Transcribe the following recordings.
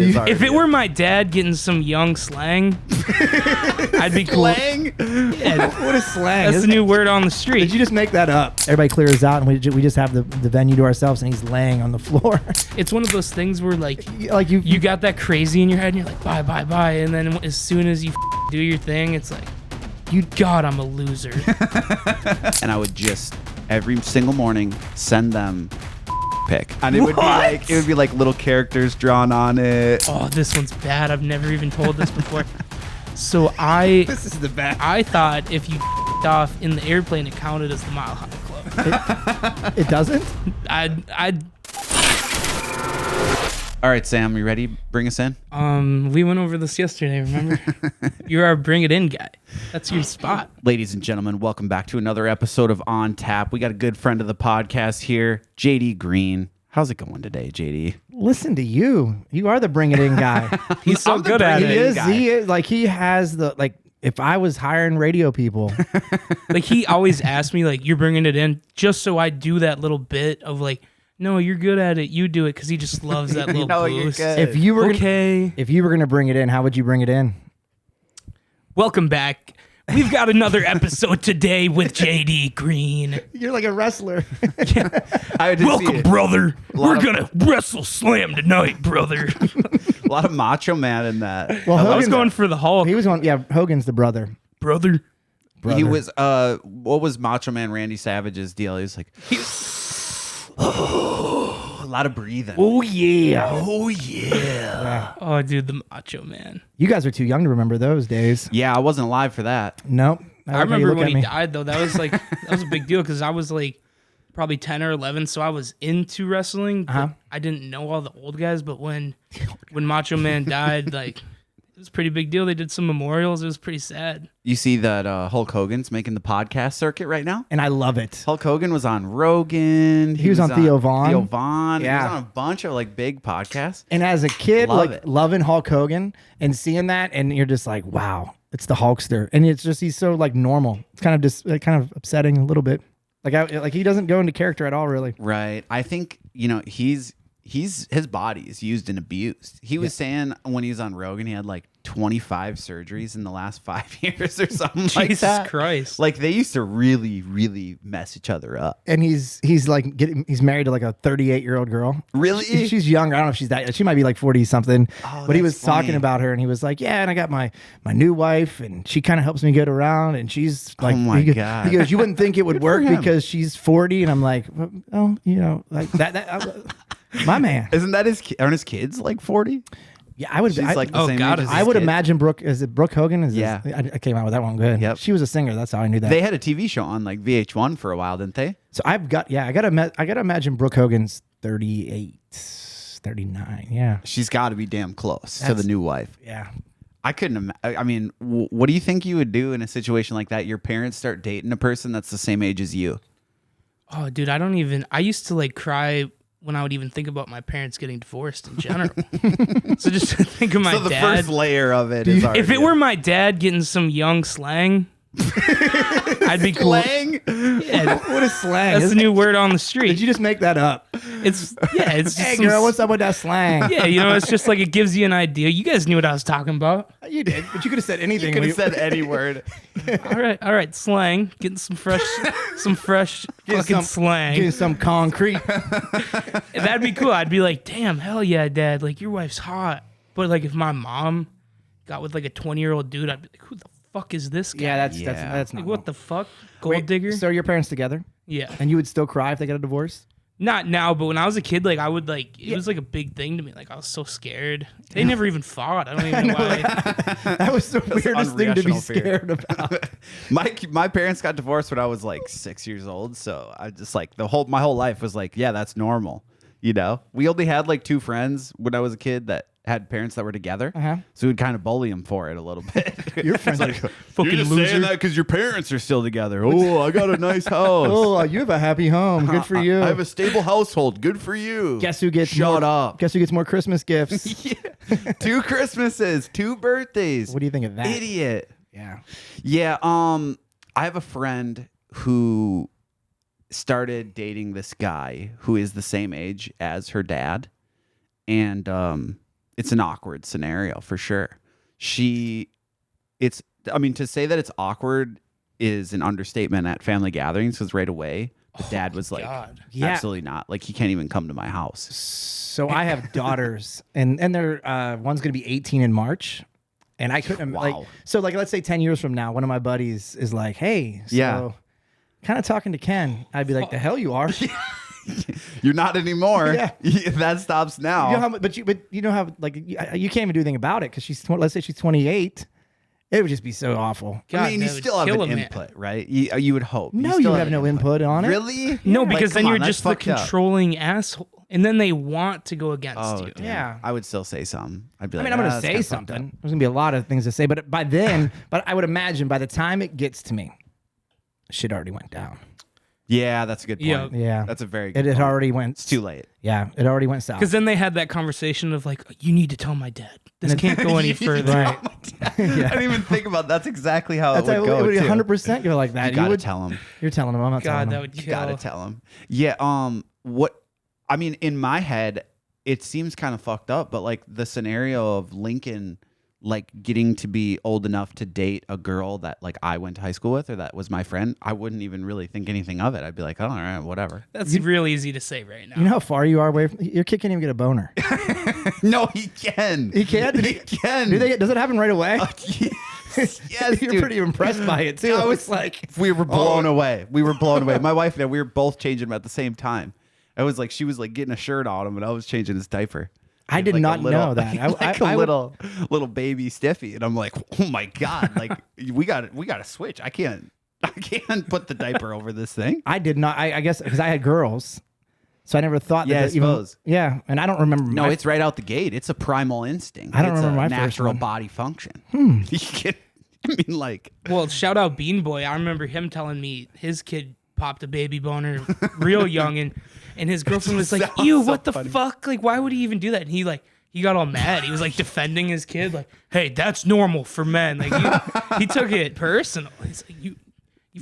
If it were my dad getting some young slang, I'd be cool. Slang? Yeah, What is slang? that's the new word on the Did street. you just make that up? Everybody clears out, and we just have the venue to ourselves, and he's laying on the floor. It's one of those things where like Like you got that crazy in your head, and you're like bye bye bye, and then as soon as you do your thing, it's like, God, I'm a loser. And I would just every single morning send them pic, and it would be like little characters drawn on it. Oh, this one's bad. I've never even told this before. So this is the bad. I thought if you off in the airplane, it counted as the Mile High Club. It doesn't. I'd All right, Sam, you ready? Bring us in. we went over this yesterday. Remember? You're our bring it in guy. That's your spot. Ladies and gentlemen, welcome back to another episode of On Tap. We got a good friend of the podcast here, JD Greene. How's it going today, JD? Listen to you. You are the bring it in guy. He's so good at He it. is. He is. Like he has the like. If I was hiring radio people, Like he always asks me like, "You're bringing it in," just so I do that little bit of like, "No, you're good at it. You do it," because he just loves that little boost. if you were Okay. if you were gonna bring it in, how would you bring it in? Welcome back. We've got another episode today with JD Greene. You're like a wrestler. I did see Welcome, it. brother. We're of- gonna wrestle slam tonight, brother. A lot of Macho Man in that. Well, I was Hogan's- going for the Hulk, He was on. Yeah, Hogan's the brother. brother. He was. What was Macho Man Randy Savage's deal? He was like, a lot of breathing. Oh yeah. Oh yeah. Oh, dude, the Macho Man. You guys are too young to remember those days. Yeah, I wasn't alive for that. Nope. I remember when he died, though. That was like that was a big deal because I was like probably 10 or 11, so I was into wrestling. But I didn't know all the old guys, but when Macho Man died, like it was a pretty big deal. They did some memorials. It was pretty sad. You see that Hulk Hogan's making the podcast circuit right now? And I love it. Hulk Hogan was on Rogan. He was on Theo Von. Theo Von. Yeah. He was on a bunch of like big podcasts. And as a kid, Love like it. loving Hulk Hogan and seeing that, and you're just like, wow, it's the Hulkster, and it's just he's so like normal. It's kind of just kind of upsetting a little bit. Like he doesn't go into character at all, really. Right. I think, his body is used and abused. He was saying when he was on Rogan, he had like 25 surgeries in the last 5 years or something like Jesus that. Christ. Like they used to really, really mess each other up. And he's like he's married to like a 38-year-old girl. Really? She's younger. I don't know if she's that. She might be like 40 something. But he was that's funny. talking about her, and he was like, "Yeah, and I got my new wife, and she kind of helps me get around, and she's like, my he God. goes, you wouldn't think it would Good work for him. because she's 40, and I'm like, oh, like that my man. Isn't that aren't his kids like 40? Yeah, I would. She's like the oh, same God, age as I his would kid. imagine Brooke. Is it Brooke Hogan? Yeah. I came out with that one good. Yep. She was a singer. That's how I knew that. They had a TV show on like VH1 for a while, didn't they? So I gotta imagine Brooke Hogan's 38, 39. Yeah. She's got to be damn close to the new wife. Yeah. I couldn't. I mean, what do you think you would do in a situation like that? Your parents start dating a person that's the same age as you. Oh, dude, I used to like cry when I would even think about my parents getting divorced in general. So just to think of my So the dad. first layer of it is If it were my dad getting some young slang, I'd be cool. slang. Yeah, What is slang? that's the new word on the street. Did you just make that up? It's just Hey, some girl, what's up with that slang? Yeah, it's just like it gives you an idea. You guys knew what I was talking about. You did, but you could have said anything. You could have said any word. All right, slang. Getting some fresh fucking slang. Getting some concrete. That'd be cool. I'd be like, damn, hell yeah, dad. Like, your wife's hot. But like, if my mom got with like a 20-year-old dude, I'd be like, who the fuck is this guy? Yeah, that's like, not. what the fuck? Gold digger? So are your parents together? Yeah. And you would still cry if they got a divorce? Not now, but when I was a kid, like I would like it was like a big thing to me. Like I was so scared. They never even fought. I don't even know why. That was the weirdest thing to be unrational fear. scared about. My parents got divorced when I was like 6 years old, so I just like my whole life was like, yeah, that's normal. We only had like 2 friends when I was a kid that had parents that were together, so we'd kind of bully them for it a little bit. Your friends like, Fucking You're just loser. saying that because your parents are still together. Oh, I got a nice house. oh, you have a happy home. Good for you. I have a stable household. Good for you. Guess who gets Shut more, up. Guess who gets more Christmas gifts? Yeah. 2 Christmases, 2 birthdays. What do you think of that? Idiot. Yeah. Yeah. I have a friend who started dating this guy who is the same age as her dad, and it's an awkward scenario for sure. To say that it's awkward is an understatement at family gatherings, because right away the dad was like, absolutely not. Like, he can't even come to my house. So I have daughters, and they're one's gonna be 18 in March, and I couldn't like let's say 10 years from now, one of my buddies is like, hey, so kind of talking to Ken. I'd be like, the hell you are. You're not anymore. Yeah. That stops now. You know how, but you know how, like, you can't even do anything about it, because let's say she's 28. It would just be so awful. God, I mean, you still have an input, right? You would hope. No, you have no input on it. Really? No, because then you're just the controlling asshole. And then they want to go against you. Yeah. I would still say something. I'd be like, I'm going to say something. There's going to be a lot of things to say. But by then, I would imagine by the time it gets to me, shit already went down. Yeah, that's a good point. Yeah. That's a very good point. It already went. It's too late. Yeah, it already went south. Because then they had that conversation of like, you need to tell my dad. This can't go any further. Right. I didn't even think about that's exactly how it would go. It would 100% go like that. You gotta tell him. You're telling him. I'm not telling him. That would kill. You gotta tell him. Yeah. In my head, it seems kind of fucked up, but like the scenario of Lincoln like getting to be old enough to date a girl that like I went to high school with, or that was my friend, I wouldn't even really think anything of it. I'd be like, oh, all right, whatever. That's real easy to say right now. You know how far you are away from your kid? Can't even get a boner. No, he can. He can. He can. Does it happen right away? Yes, you're dude. pretty impressed by it too. I was like, we were blown away. We were blown away. My wife and I, we were both changing him at the same time. I was like, she was like getting a shirt on him, and I was changing his diaper. I did not know that. I little baby stiffy, and I'm like, oh my god, like we got to switch. I can't put the diaper over this thing. I did not. I guess because I had girls, so I never thought. Yeah, that I suppose. And I don't remember. No, it's right out the gate. It's a primal instinct. I don't it's remember my natural first body function. Well, shout out Bean Boy. I remember him telling me his kid popped a baby boner real young, and his girlfriend was like, ew, what the fuck? Like, why would he even do that? And he got all mad. He was like defending his kid, like, hey, that's normal for men. Like, he took it personal. He's like, you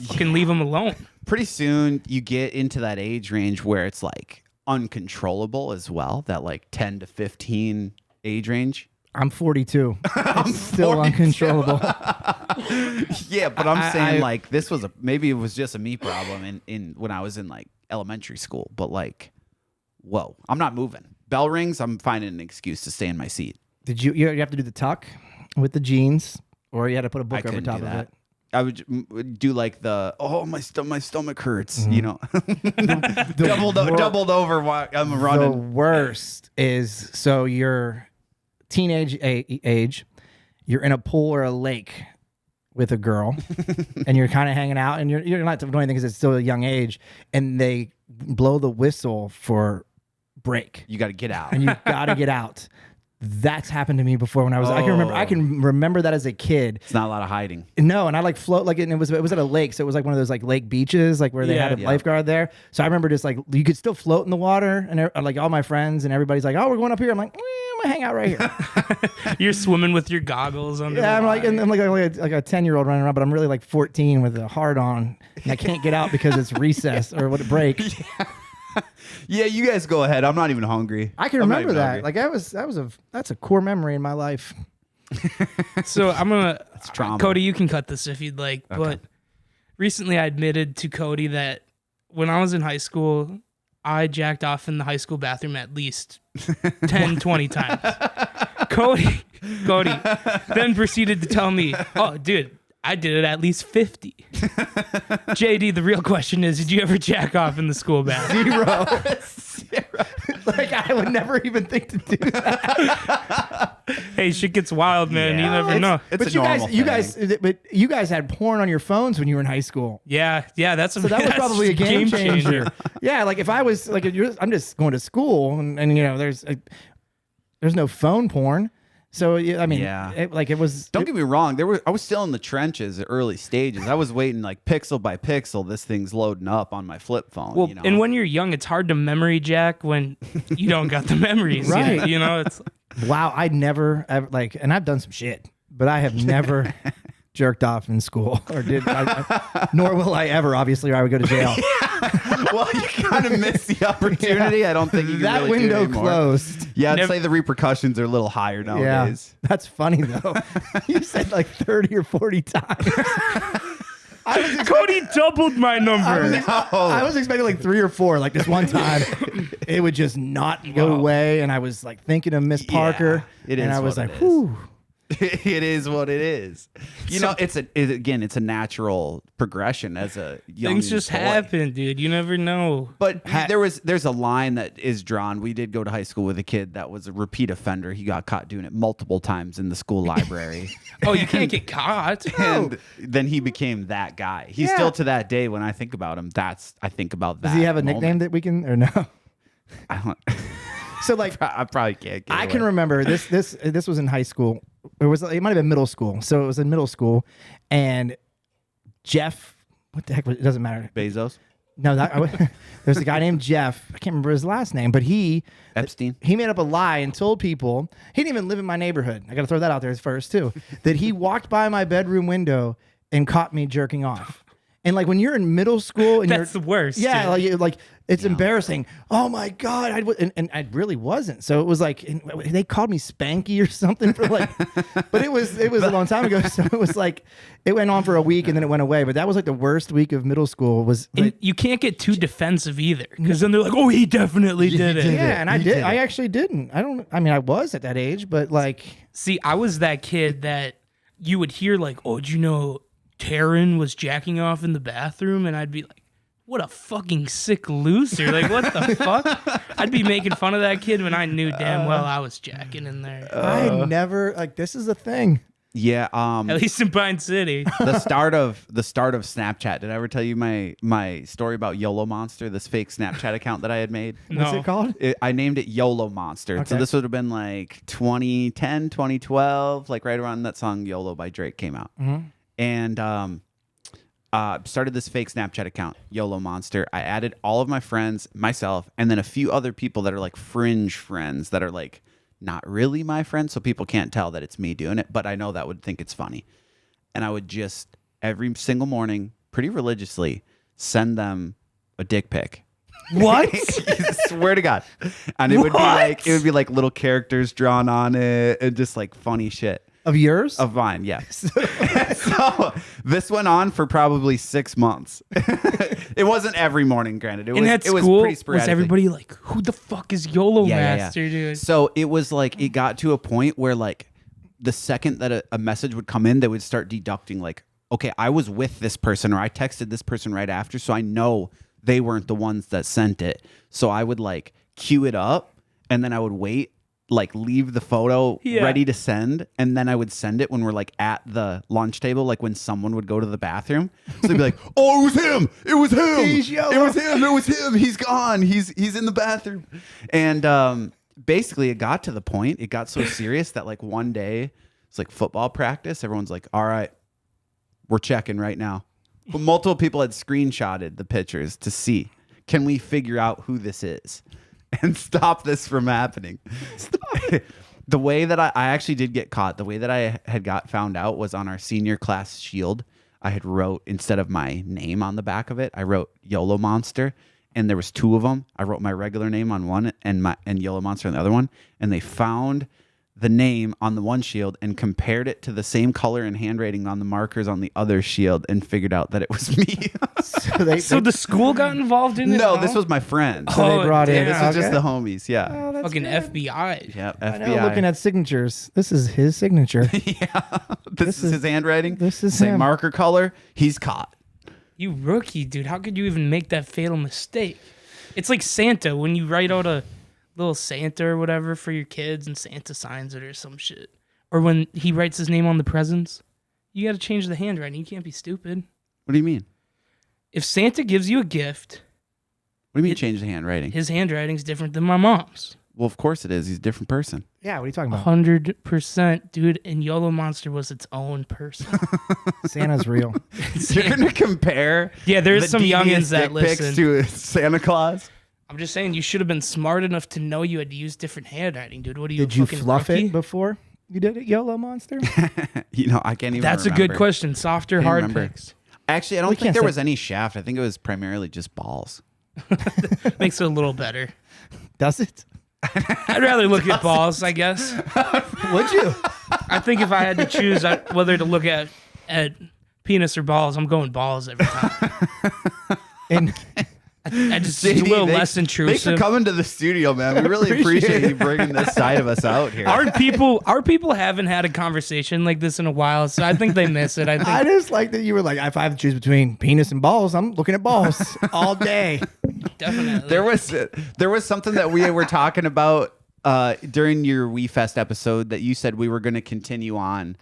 fucking leave him alone. Pretty soon you get into that age range where it's like uncontrollable as well, that like 10 to 15 age range. I'm 42. I'm still uncontrollable. Yeah, but I'm saying like this was maybe it was just a me problem in when I was in like elementary school, but like, whoa, I'm not moving. Bell rings, I'm finding an excuse to stay in my seat. Did you have to do the tuck with the jeans, or you had to put a book over top of it? I would do like my stomach hurts, you know, doubled over while I'm running. The worst is, so you're teenage age, you're in a pool or a lake with a girl, and you're kind of hanging out, and you're not doing anything because it's still a young age, and they blow the whistle for break. You got to get out, and you got to get out. That's happened to me before when I was. I can remember that as a kid. It's not a lot of hiding. No, and I like float like, and it was at a lake, so it was like one of those like lake beaches, like where they had a lifeguard there. So I remember just like you could still float in the water, and like all my friends and everybody's like, "Oh, we're going up here." I'm like, I'm gonna hang out right here. You're swimming with your goggles under. Yeah, I'm like, and I'm like a 10-year-old running around, but I'm really like 14 with a hard on, and I can't get out because it's recess or what break. Yeah, you guys go ahead. I'm not even hungry. I can remember that. Hungry. Like that's a core memory in my life. So I'm gonna, Cody, you can cut this if you'd like. Okay. But recently, I admitted to Cody that when I was in high school, I jacked off in the high school bathroom at least 10, 20 times. Cody then proceeded to tell me, "Oh, dude, I did it at least 50. JD, the real question is, did you ever jack off in the school bathroom? Zero. Like, I would never even think to do that. Hey, shit gets wild, man. Yeah. You never know. It's a normal thing. But you guys had porn on your phones when you were in high school. Yeah, that was probably a game changer. Yeah, like if I was like, I'm just going to school, and you know, there's no phone porn. So I mean, it was. Don't get me wrong. I was still in the trenches, at early stages. I was waiting like pixel by pixel. This thing's loading up on my flip phone. Well, you know? And when you're young, it's hard to memory jack when you don't got the memories. Right. Yet, you know, it's. Wow, I never ever and I've done some shit, but I have never jerked off in school, or nor will I ever, obviously, or I would go to jail. Well, you kind of missed the opportunity. Yeah. I don't think you can that really do it window anymore. closed. Yeah, I'd say the repercussions are a little higher nowadays. Yeah, that's funny though. You said like 30 or 40 times. Cody doubled my number. I was expecting like 3 or 4. Like this one time, it would just not go away, and I was like thinking of Miss Parker, it and is I was what like, it is. whew. It is what it is. You know, it's a natural progression as a young Things just boy. happen, dude. You never know. But there's a line that is drawn. We did go to high school with a kid that was a repeat offender. He got caught doing it multiple times in the school library. Oh, you can't get caught. And then he became that guy. He's still to that day when I think about him. I think about that. Does he have a moment. nickname that we can, or no? I don't. So like, I probably can't. I can remember this was in high school. It might have been middle school. So it was in middle school, and Jeff, what the heck? It doesn't matter. Bezos. No, there's a guy named Jeff. I can't remember his last name, but Epstein. He made up a lie and told people he didn't even live in my neighborhood. I got to throw that out there first too. That he walked by my bedroom window and caught me jerking off. And like when you're in middle school and That's the worst. yeah, dude. like it's embarrassing. Oh my god, and I really wasn't. So it was like they called me Spanky or something for like, but it was a long time ago. So it was like it went on for a week and then it went away. But that was like the worst week of middle school. Was And you can't get too defensive either, because then they're like, "Oh, he definitely did it." yeah, and I did. I actually didn't. I mean, I was at that age, but like, See, I was that kid that you would hear like, "Oh, did you know Taryn was jacking off in the bathroom?" And I'd be like, what a fucking sick loser. Like, what the fuck? I'd be making fun of that kid when I knew damn well I was jacking in there. I never, like, this is a thing. Yeah. At least in Pine City. the start of Snapchat. Did I ever tell you my story about YOLO Monster, this fake Snapchat account that I had made? What's it called? I named it YOLO Monster. So Okay. this would have been like 2010, 2012, like right around that song YOLO by Drake came out. Mm-hmm. And started this fake Snapchat account, YOLO Monster. I added all of my friends, myself, and then a few other people that are like fringe friends that are like not really my friends, so people can't tell that it's me doing it, but I know that would think it's funny. And I would just every single morning, pretty religiously, send them a dick pic. What? Swear to God. And it would be like little characters drawn on it and just like funny shit. Of yours? Of mine, yeah. So this went on for probably 6 months. It wasn't every morning, granted. It In was, that it was school, pretty sporadic. was everybody like, who the fuck is YOLO Master, dude? So it was like, it got to a point where like the second that a message would come in, they would start deducting like, okay, I was with this person or I texted this person right after, so I know they weren't the ones that sent it. So I would like queue it up and then I would wait, like leave the photo ready to send, and then I would send it when we're like at the lunch table, like when someone would go to the bathroom. So they'd be like, "Oh, it was him! It was him! He's YOLO. It was him! It was him! He's gone! He's in the bathroom!" And basically, it got to the point. It got so serious that like one day, it's like football practice. Everyone's like, "All right, we're checking right now." But multiple people had screenshotted the pictures to see, can we figure out who this is and stop this from happening. The way that I actually did get caught, the way that I had got found out was on our senior class shield. I had wrote, instead of my name on the back of it, I wrote YOLO Monster, and there was 2 of them. I wrote my regular name on one and YOLO Monster on the other one, and they found the name on the one shield and compared it to the same color and handwriting on the markers on the other shield and figured out that it was me. So the school got involved in it? No, this was my friend. So they brought in. This was just Okay. the homies. Yeah. Oh, that's Fucking good. FBI. Yeah. I know, FBI. looking at signatures. This is his signature. Yeah. This is his handwriting. This is same him. marker color. He's caught. You rookie, dude. How could you even make that fatal mistake? It's like Santa when you write out a little Santa or whatever for your kids and Santa signs it or some shit. Or when he writes his name on the presents, you got to change the handwriting. You can't be stupid. What do you mean? If Santa gives you a gift, What do you mean change the handwriting? his handwriting's different than my mom's. Well, of course it is. He's a different person. Yeah, what are you talking about? 100%, dude. And YOLO Monster was its own person. Santa's real. You're gonna compare? Yeah, there's the some devious youngins that dick pics listen. to Santa Claus. I'm just saying, you should have been smart enough to know you had to use different handwriting, dude. What are you, Did you fucking fluff rookie? it before? You did it, YOLO monster? I can't even That's remember. a good question. Soft or hard remember. picks? Actually, I don't think there was any shaft. I think it was primarily just balls. Makes it a little better. Does it? I'd rather look at balls, I guess. Would you? I think if I had to choose whether to look at penis or balls, I'm going balls every time. And I just it's a little less intrusive. Thanks for coming to the studio, man. We really appreciate you bringing this side of us out here. Our people haven't had a conversation like this in a while, so I think they miss it. I just like that you were like, if I have to choose between penis and balls, I'm looking at balls all day. Definitely. There was something that we were talking about during your WeFest episode that you said we were going to continue on.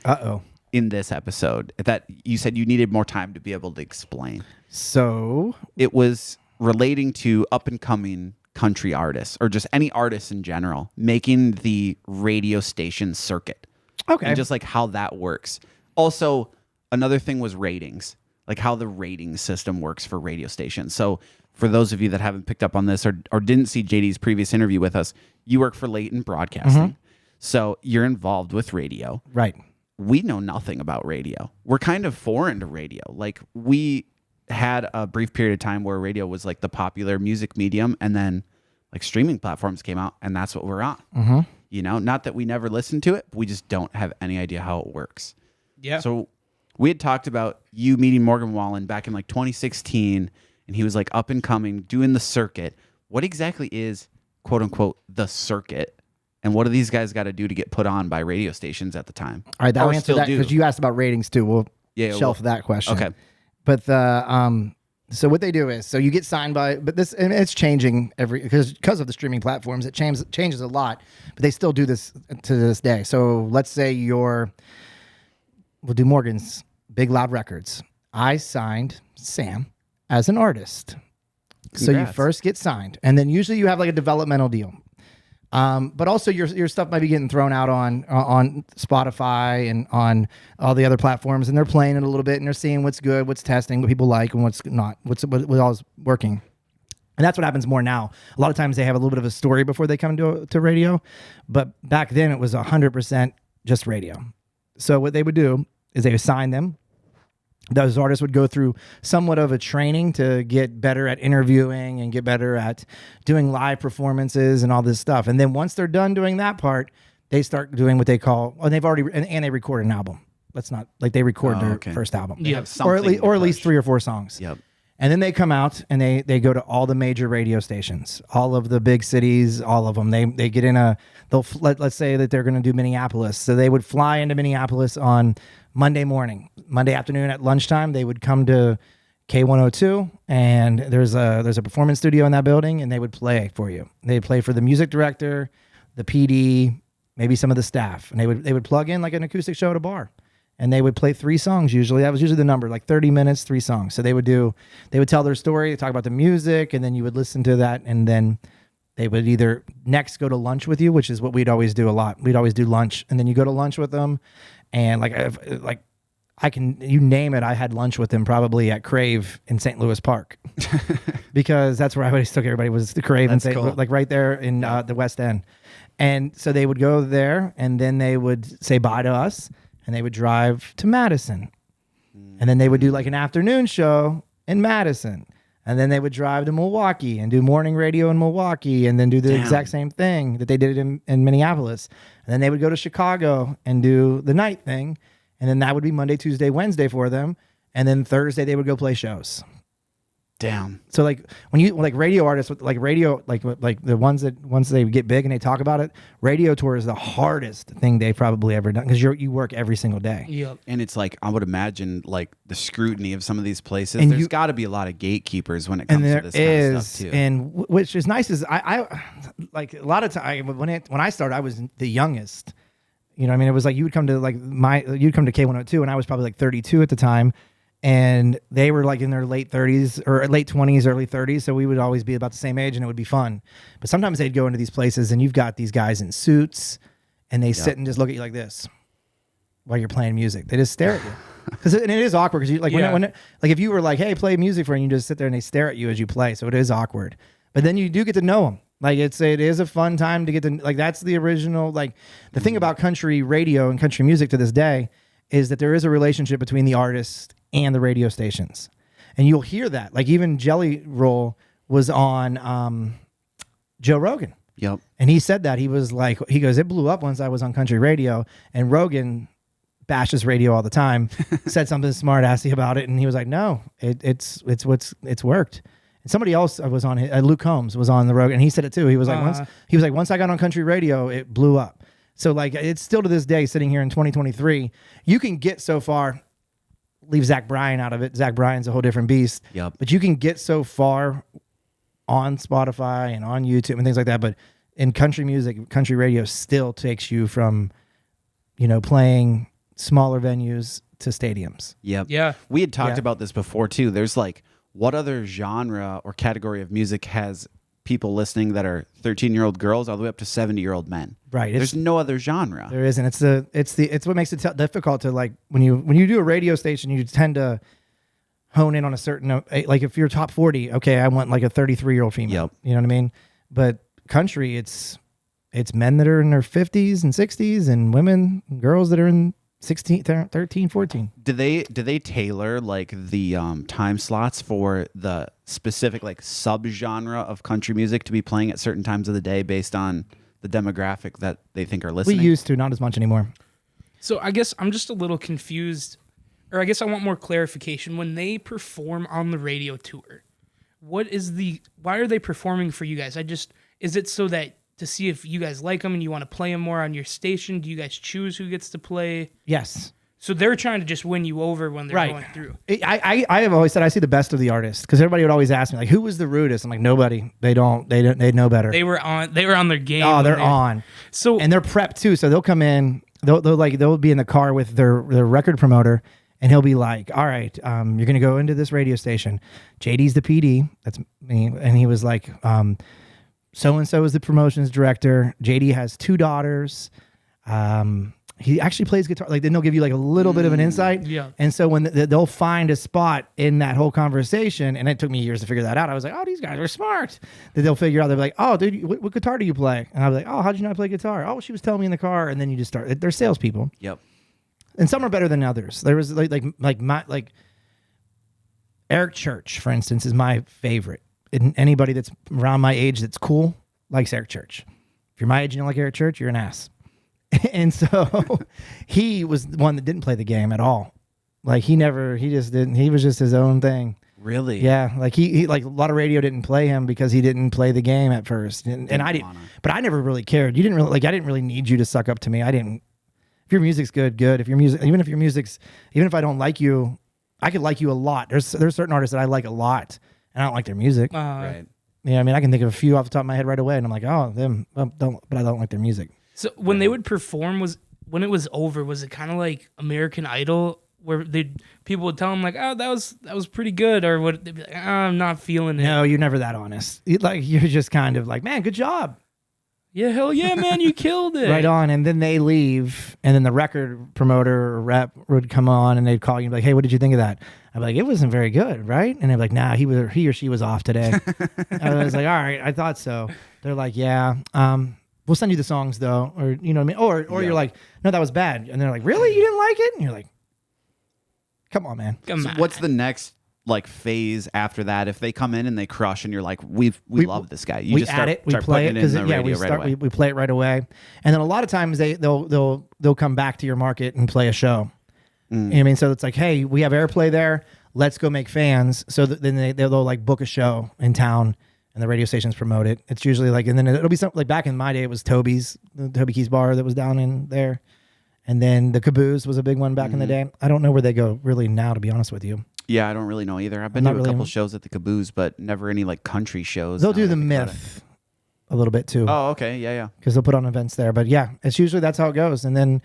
In this episode, that you said you needed more time to be able to explain. So it was relating to up and coming country artists or just any artists in general making the radio station circuit. Okay. And just like how that works. Also, another thing was ratings, like how the rating system works for radio stations. So for those of you that haven't picked up on this or didn't see JD's previous interview with us, you work for Latent Broadcasting. Mm-hmm. So you're involved with radio. Right. We know nothing about radio. We're kind of foreign to radio. Like we had a brief period of time where radio was like the popular music medium, and then like streaming platforms came out, and that's what we're on. Mm-hmm. Not that we never listened to it, we just don't have any idea how it works. Yeah. So we had talked about you meeting Morgan Wallen back in like 2016, and he was like up and coming, doing the circuit. What exactly is quote unquote the circuit? And what do these guys got to do to get put on by radio stations at the time? All right, that'll answer that because you asked about ratings too. We'll shelf that question. Okay. But so what they do is, you get signed by, but and it's changing because of the streaming platforms. It changes a lot, but they still do this to this day. So let's say we'll do Morgan's Big Loud Records. I signed Sam as an artist. Congrats. So you first get signed, and then usually you have like a developmental deal. But also your stuff might be getting thrown out on Spotify and on all the other platforms, and they're playing it a little bit, and they're seeing what's good, what's testing, what people like, and what's not, what all's working. And that's what happens more now. A lot of times they have a little bit of a story before they come to radio, but back then it was 100% just radio. So what they would do is they would sign them. Those artists would go through somewhat of a training to get better at interviewing and get better at doing live performances and all this stuff. And then once they're done doing that part, they start doing what they call, and they record an album. Let's not, like they record their first album. Yeah. Or at least 3 or 4 songs. Yep. And then they come out and they go to all the major radio stations, all of the big cities, all of them. They get in let's say that they're going to do Minneapolis. So they would fly into Minneapolis on Monday afternoon at lunchtime. They would come to K102, and there's a performance studio in that building, and they would play for you. They'd play for the music director, the PD, maybe some of the staff, and they would plug in like an acoustic show at a bar. And they would play 3 songs usually. That was usually the number, like 30 minutes, 3 songs. So they would tell their story, talk about the music, and then you would listen to that. And then they would either next go to lunch with you, which is what we'd always do a lot. We'd always do lunch. And then you go to lunch with them. And you name it, I had lunch with them probably at Crave in St. Louis Park. Because that's where I always took everybody, was the Crave in St. Louis, like right there in the West End. And so they would go there, and then they would say bye to us. And they would drive to Madison. And then they would do like an afternoon show in Madison. And then they would drive to Milwaukee and do morning radio in Milwaukee, and then do the exact same thing that they did in Minneapolis. And then they would go to Chicago and do the night thing. And then that would be Monday, Tuesday, Wednesday for them. And then Thursday they would go play shows. Damn. So like when you like radio artists with like radio, like the ones that once they get big and they talk about it, radio tour is the hardest thing they've probably ever done, because you work every single day. Yep. And it's like, I would imagine like the scrutiny of some of these places. And there's got to be a lot of gatekeepers when it comes to this kind of stuff too. And which is nice is I like a lot of time when I started, I was the youngest. You know what I mean? It was like you would come to K102, and I was probably like 32 at the time. And they were like in their late 30s or late 20s, early 30s. So we would always be about the same age, and it would be fun. But sometimes they'd go into these places, and you've got these guys in suits, and they sit and just look at you like this while you're playing music. They just stare at you. And it is awkward, because when if you were like, hey, play music for me, and you just sit there and they stare at you as you play. So it is awkward. But then you do get to know them. Like it is a fun time to get to, like, that's the original, like the thing about country radio and country music to this day is that there is a relationship between the artist and the radio stations. And you'll hear that. Like even Jelly Roll was on Joe Rogan. Yep. And he said that. He was like, he goes, it blew up once I was on country radio, and Rogan bashes radio all the time, said something smart assy about it. And he was like, no, it's worked. And somebody else was on Luke Combs was on the Rogan, and he said it too. He was like, once I got on country radio, it blew up. So like, it's still to this day, sitting here in 2023, you can get so far. Leave Zach Bryan out of it. Zach Bryan's a whole different beast. Yep. But you can get so far on Spotify and on YouTube and things like that. But in country music, country radio still takes you from, playing smaller venues to stadiums. Yep. Yeah. We had talked about this before too. There's like, what other genre or category of music has people listening that are 13-year-old girls all the way up to 70-year-old men? Right. There's no other genre. There isn't. It's what makes it difficult to, like, when you do a radio station, you tend to hone in on a certain, like if you're top 40, okay, I want like a 33-year-old female. Yep. You know what I mean? But country, it's men that are in their 50s and 60s and women and girls that are in 16, 13, 14. Do they tailor like the time slots for the specific like subgenre of country music to be playing at certain times of the day based on the demographic that they think are listening? We used to, not as much anymore. So I guess I'm just a little confused, or I guess I want more clarification. When they perform on the radio tour, why are they performing for you guys? Is it so that to see if you guys like them and you want to play them more on your station? Do you guys choose who gets to play? Yes. So they're trying to just win you over when they're going through. I have always said I see the best of the artists, because everybody would always ask me, like, who was the rudest? I'm like, nobody. They know better. They were on their game. Oh, they're on. So and they're prepped too. So they'll come in. They'll be in the car with their record promoter, and he'll be like, all right, you're gonna go into this radio station. JD's the PD. That's me. And he was like, so and so is the promotions director. JD has 2 daughters. He actually plays guitar. Like, then they'll give you like a little bit of an insight. Yeah. And so when they'll find a spot in that whole conversation, and it took me years to figure that out. I was like, oh, these guys are smart. That they'll figure out. They'll be like, oh, dude, what guitar do you play? And I'll be like, oh, how'd you not play guitar? Oh, she was telling me in the car. And then you just start. They're salespeople. Yep. And some are better than others. There was like Eric Church, for instance, is my favorite. And anybody that's around my age that's cool likes Eric Church. If you're my age and you don't like Eric Church, you're an ass. And so he was the one that didn't play the game at all. Like he just didn't. He was just his own thing. Really? Yeah. Like he like a lot of radio didn't play him because he didn't play the game at first. And I didn't, but I never really cared. You didn't really, like, I didn't really need you to suck up to me. I didn't. If your music's good. If your music, even if I don't like you, I could like you a lot. There's certain artists that I like a lot, and I don't like their music. Right. Yeah, I mean, I can think of a few off the top of my head right away, and I'm like, oh, them, but I don't like their music. So when they would perform, when it was over, was it kind of like American Idol, where people would tell them like, oh, that was pretty good, or would they be like, oh, I'm not feeling it? No, you're never that honest. You're just kind of like, man, good job. Yeah, hell yeah, man, you killed it. Right on. And then they leave, and then the record promoter or rep would come on, and they'd call you and be like, hey, what did you think of that? I'd be like, it wasn't very good, right? And they'd be like, nah, he or she was off today. I was like, all right, I thought so. They're like, yeah, we'll send you the songs though, or you know what I mean? Or you're like, no, that was bad. And they're like, really? You didn't like it? And you're like, come on, man. So what's the next like phase after that? If they come in and they crush and you're like, we love this guy. You we just add start, it, we start play it, putting it in the radio right away. We play it right away. And then a lot of times they'll come back to your market and play a show. You know what I mean? So it's like, hey, we have airplay there. Let's go make fans. So then they'll like book a show in town, and the radio stations promote it. It's usually like, and then it'll be something like back in my day, it was Toby's, the Toby Keith's bar that was down in there. And then the Taboos was a big one back in the day. I don't know where they go really now, to be honest with you. Yeah, I don't really know either. I've been to a couple shows at the Taboos, but never any like country shows. They'll do the Myth a little bit too. Oh, okay. Yeah. Because they'll put on events there. But yeah, it's usually that's how it goes. And then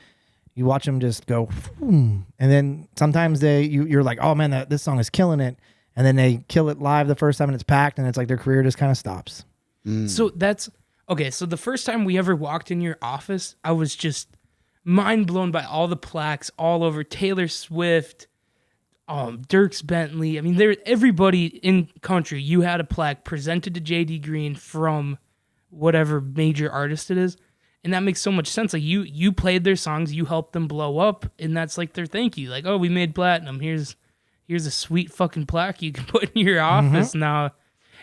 you watch them just go, and then sometimes you're like, oh man, this song is killing it. And then they kill it live the first time and it's packed, and it's like their career just kind of stops. So that's, okay, so the first time we ever walked in your office, I was just mind blown by all the plaques all over Taylor Swift, Dierks Bentley. I mean, everybody in country, you had a plaque presented to JD Greene from whatever major artist it is. And that makes so much sense. Like you played their songs, you helped them blow up, and that's like their thank you. Like, oh, we made platinum. Here's a sweet fucking plaque you can put in your office now.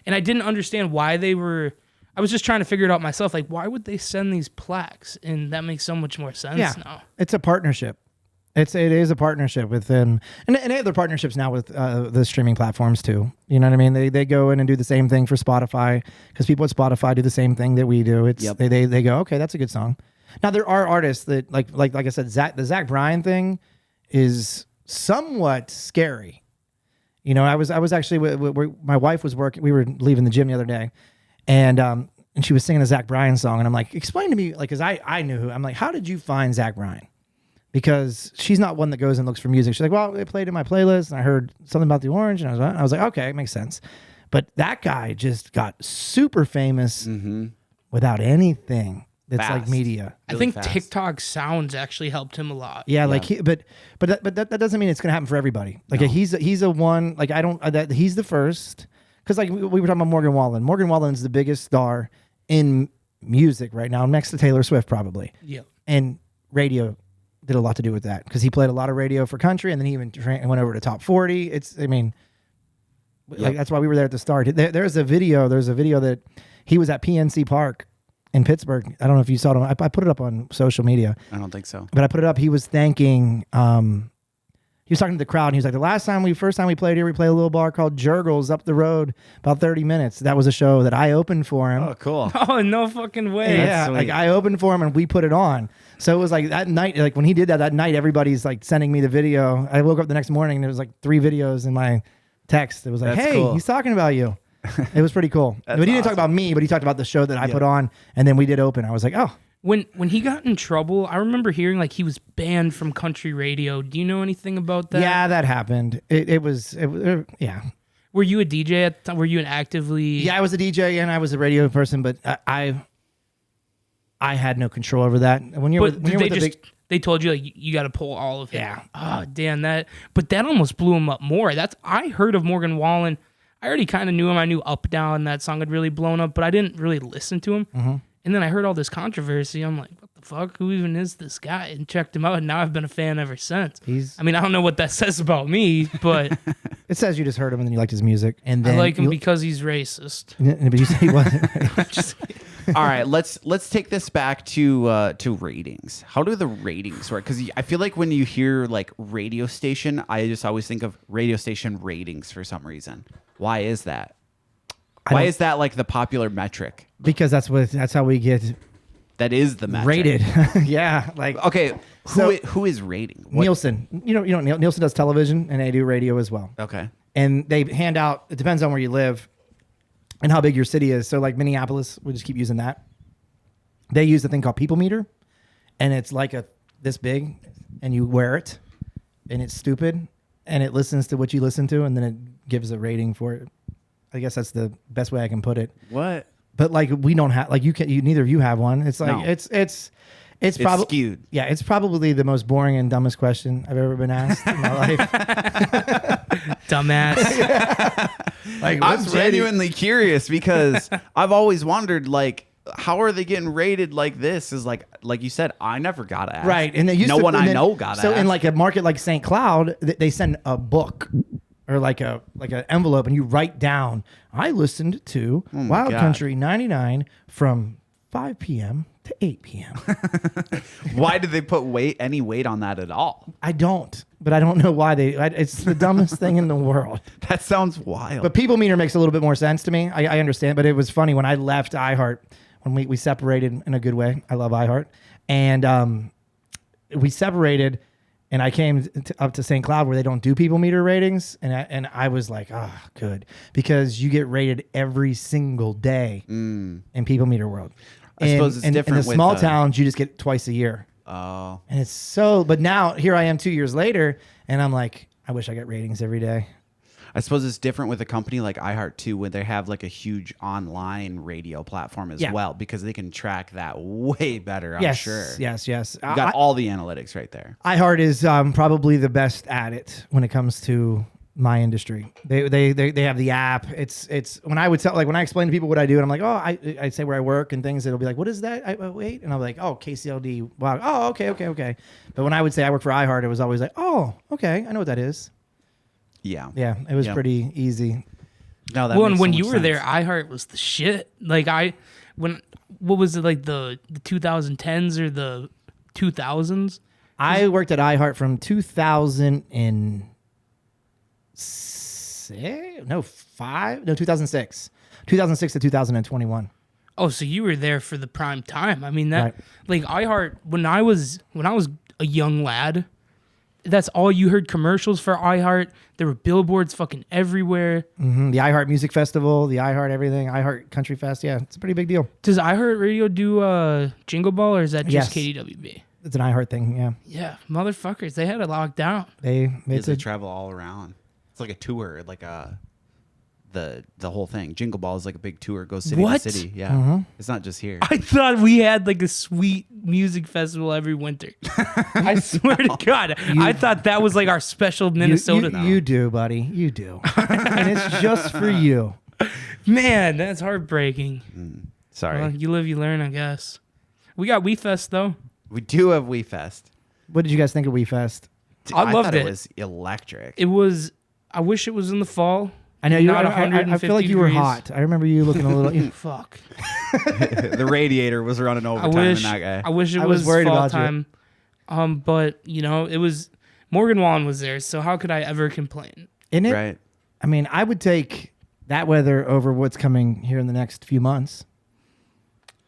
And I didn't understand why they were. I was just trying to figure it out myself. Like, why would they send these plaques? And that makes so much more sense now. It's a partnership. It is a partnership with them, and other partnerships now with the streaming platforms too. You know what I mean? They go in and do the same thing for Spotify, because people at Spotify do the same thing that we do. It's they go, okay, that's a good song. Now there are artists that like I said, the Zach Bryan thing is somewhat scary. You know, I was actually my wife was working. We were leaving the gym the other day, and she was singing a Zach Bryan song, and I'm like, explain to me, like, because I knew who. I'm like, how did you find Zach Bryan? Because she's not one that goes and looks for music. She's like, well, they played in my playlist, and I heard something about the orange, and I was like, okay, it makes sense. But that guy just got super famous without anything that's like media. I think TikTok sounds actually helped him a lot. Yeah, like but that doesn't mean it's gonna happen for everybody. Like he's a one. Like I don't. He's the first. Because like we were talking about Morgan Wallen. Morgan Wallen's the biggest star in music right now, next to Taylor Swift probably. Yeah. And radio did a lot to do with that, because he played a lot of radio for country, and then he even went over to top 40. Like that's why we were there at the start. There's a video that he was at PNC Park in Pittsburgh. I don't know if you saw it. I put it up on social media. I don't think so. But I put it up. He was thanking. He was talking to the crowd, and he was like, the first time we played here, we played a little bar called Jurgles up the road, about 30 minutes. That was a show that I opened for him. Oh, cool. Oh, no fucking way. Yeah, like I opened for him and we put it on. So it was like that night, like when he did that night, everybody's like sending me the video. I woke up the next morning and there was like 3 videos in my text. It was like, hey, he's talking about you. It was pretty cool. But he didn't talk about me, but he talked about the show that I put on, and then we did open. I was like, oh. When he got in trouble, I remember hearing like he was banned from country radio. Do you know anything about that? Yeah, that happened. It was yeah. Were you a DJ at the time? Were you an actively? Yeah, I was a DJ and I was a radio person, but I had no control over that. They told you like you got to pull all of it. Yeah. Oh, damn that. But that almost blew him up more. I heard of Morgan Wallen. I already kind of knew him. I knew Up Down, that song had really blown up, but I didn't really listen to him. Mm-hmm. And then I heard all this controversy. I'm like, what the fuck? Who even is this guy? And checked him out, and now I've been a fan ever since. I don't know what that says about me, but it says you just heard him and then you liked his music. And then I like him because he's racist. But you say he wasn't. All right, let's take this back to ratings. How do the ratings work? Because I feel like when you hear like radio station, I just always think of radio station ratings for some reason. Why is that? Why is that like the popular metric? Because that's how we get. That is the metric. Rated. Yeah. Like okay. Who is rating? Nielsen. You know Nielsen does television and they do radio as well. Okay. And they hand out. It depends on where you live and how big your city is. So like Minneapolis, we just keep using that. They use a thing called People Meter, and it's like this big, and you wear it, and it's stupid, and it listens to what you listen to, and then it gives a rating for it. I guess that's the best way I can put it. What? But like we don't have neither of you have one. It's like no. It's probably skewed. Yeah, it's probably the most boring and dumbest question I've ever been asked in my life. Dumbass. Yeah. Like, I'm genuinely curious because I've always wondered, like, how are they getting rated like this? Is like you said, I never got asked. Right, and they used no one I know got asked. So in like a market like St. Cloud, they send a book or like an envelope, and you write down, I listened to Wild Country 99 from 5 p.m. to 8 p.m. Why did they put any weight on that at all? I don't, but I don't know why it's the dumbest thing in the world. That sounds wild. But People Meter makes a little bit more sense to me. I understand, but it was funny when I left iHeart, when we separated in a good way. I love iHeart. And we separated, and I came up to St. Cloud where they don't do People Meter ratings. And I was like, good. Because you get rated every single day in People Meter world. I suppose it's different. In the small towns, you just get twice a year. Oh. And it's so, but now here I am 2 years later, and I'm like, I wish I got ratings every day. I suppose it's different with a company like iHeart too, when they have like a huge online radio platform as well, because they can track that way better. I'm sure. Yes. You got all the analytics right there. iHeart is probably the best at it when it comes to my industry. They have the app. It's when I would tell, like when I explain to people what I do, and I'm like, oh, I say where I work and things. It'll be like, what is that? Wait, and I'm like, oh, KCLD. Wow. Oh, okay. But when I would say I work for iHeart, it was always like, oh, okay, I know what that is. Yeah. Yeah, it was pretty easy. No, that Well, makes and when so you much were there, sense. iHeart was the shit. Like what was it, like the 2010s or the 2000s? I worked at iHeart from 2006. No, 2006. 2006 to 2021. Oh, so you were there for the prime time. I mean, that Right. like iHeart when I was a young lad, that's all you heard commercials for iHeart. There were billboards fucking everywhere. The iHeart Music Festival, the iHeart everything, iHeart Country Fest. Yeah, it's a pretty big deal. Does iHeart Radio do Jingle Ball, or is that just Yes. KDWB? It's an iHeart thing. Yeah, Yeah, motherfuckers, they had it locked down. it's They a travel all around. It's like a tour, like the whole thing. Jingle Ball is like a big tour, goes city What? to city. Yeah, it's not just here. I thought we had like a sweet music festival every winter. I swear to God, I thought that was like our special Minnesota. You do, buddy. You do, and it's just for you. Man, that's heartbreaking. Sorry, Well, you live, you learn, I guess. We got WeFest though. we do have WeFest. What did you guys think of WeFest? I loved thought it. It was electric. It was. I wish it was in the fall. I know you. Not I feel like you were 150 hot. I remember you looking a little. Fuck. The radiator was running I overtime wish. in that guy. I wish it I was was worried fall about you. time. But you know, it was Morgan Wallen was there, so how could I ever complain? In it, Right. I mean, I would take that weather over what's coming here in the next few months.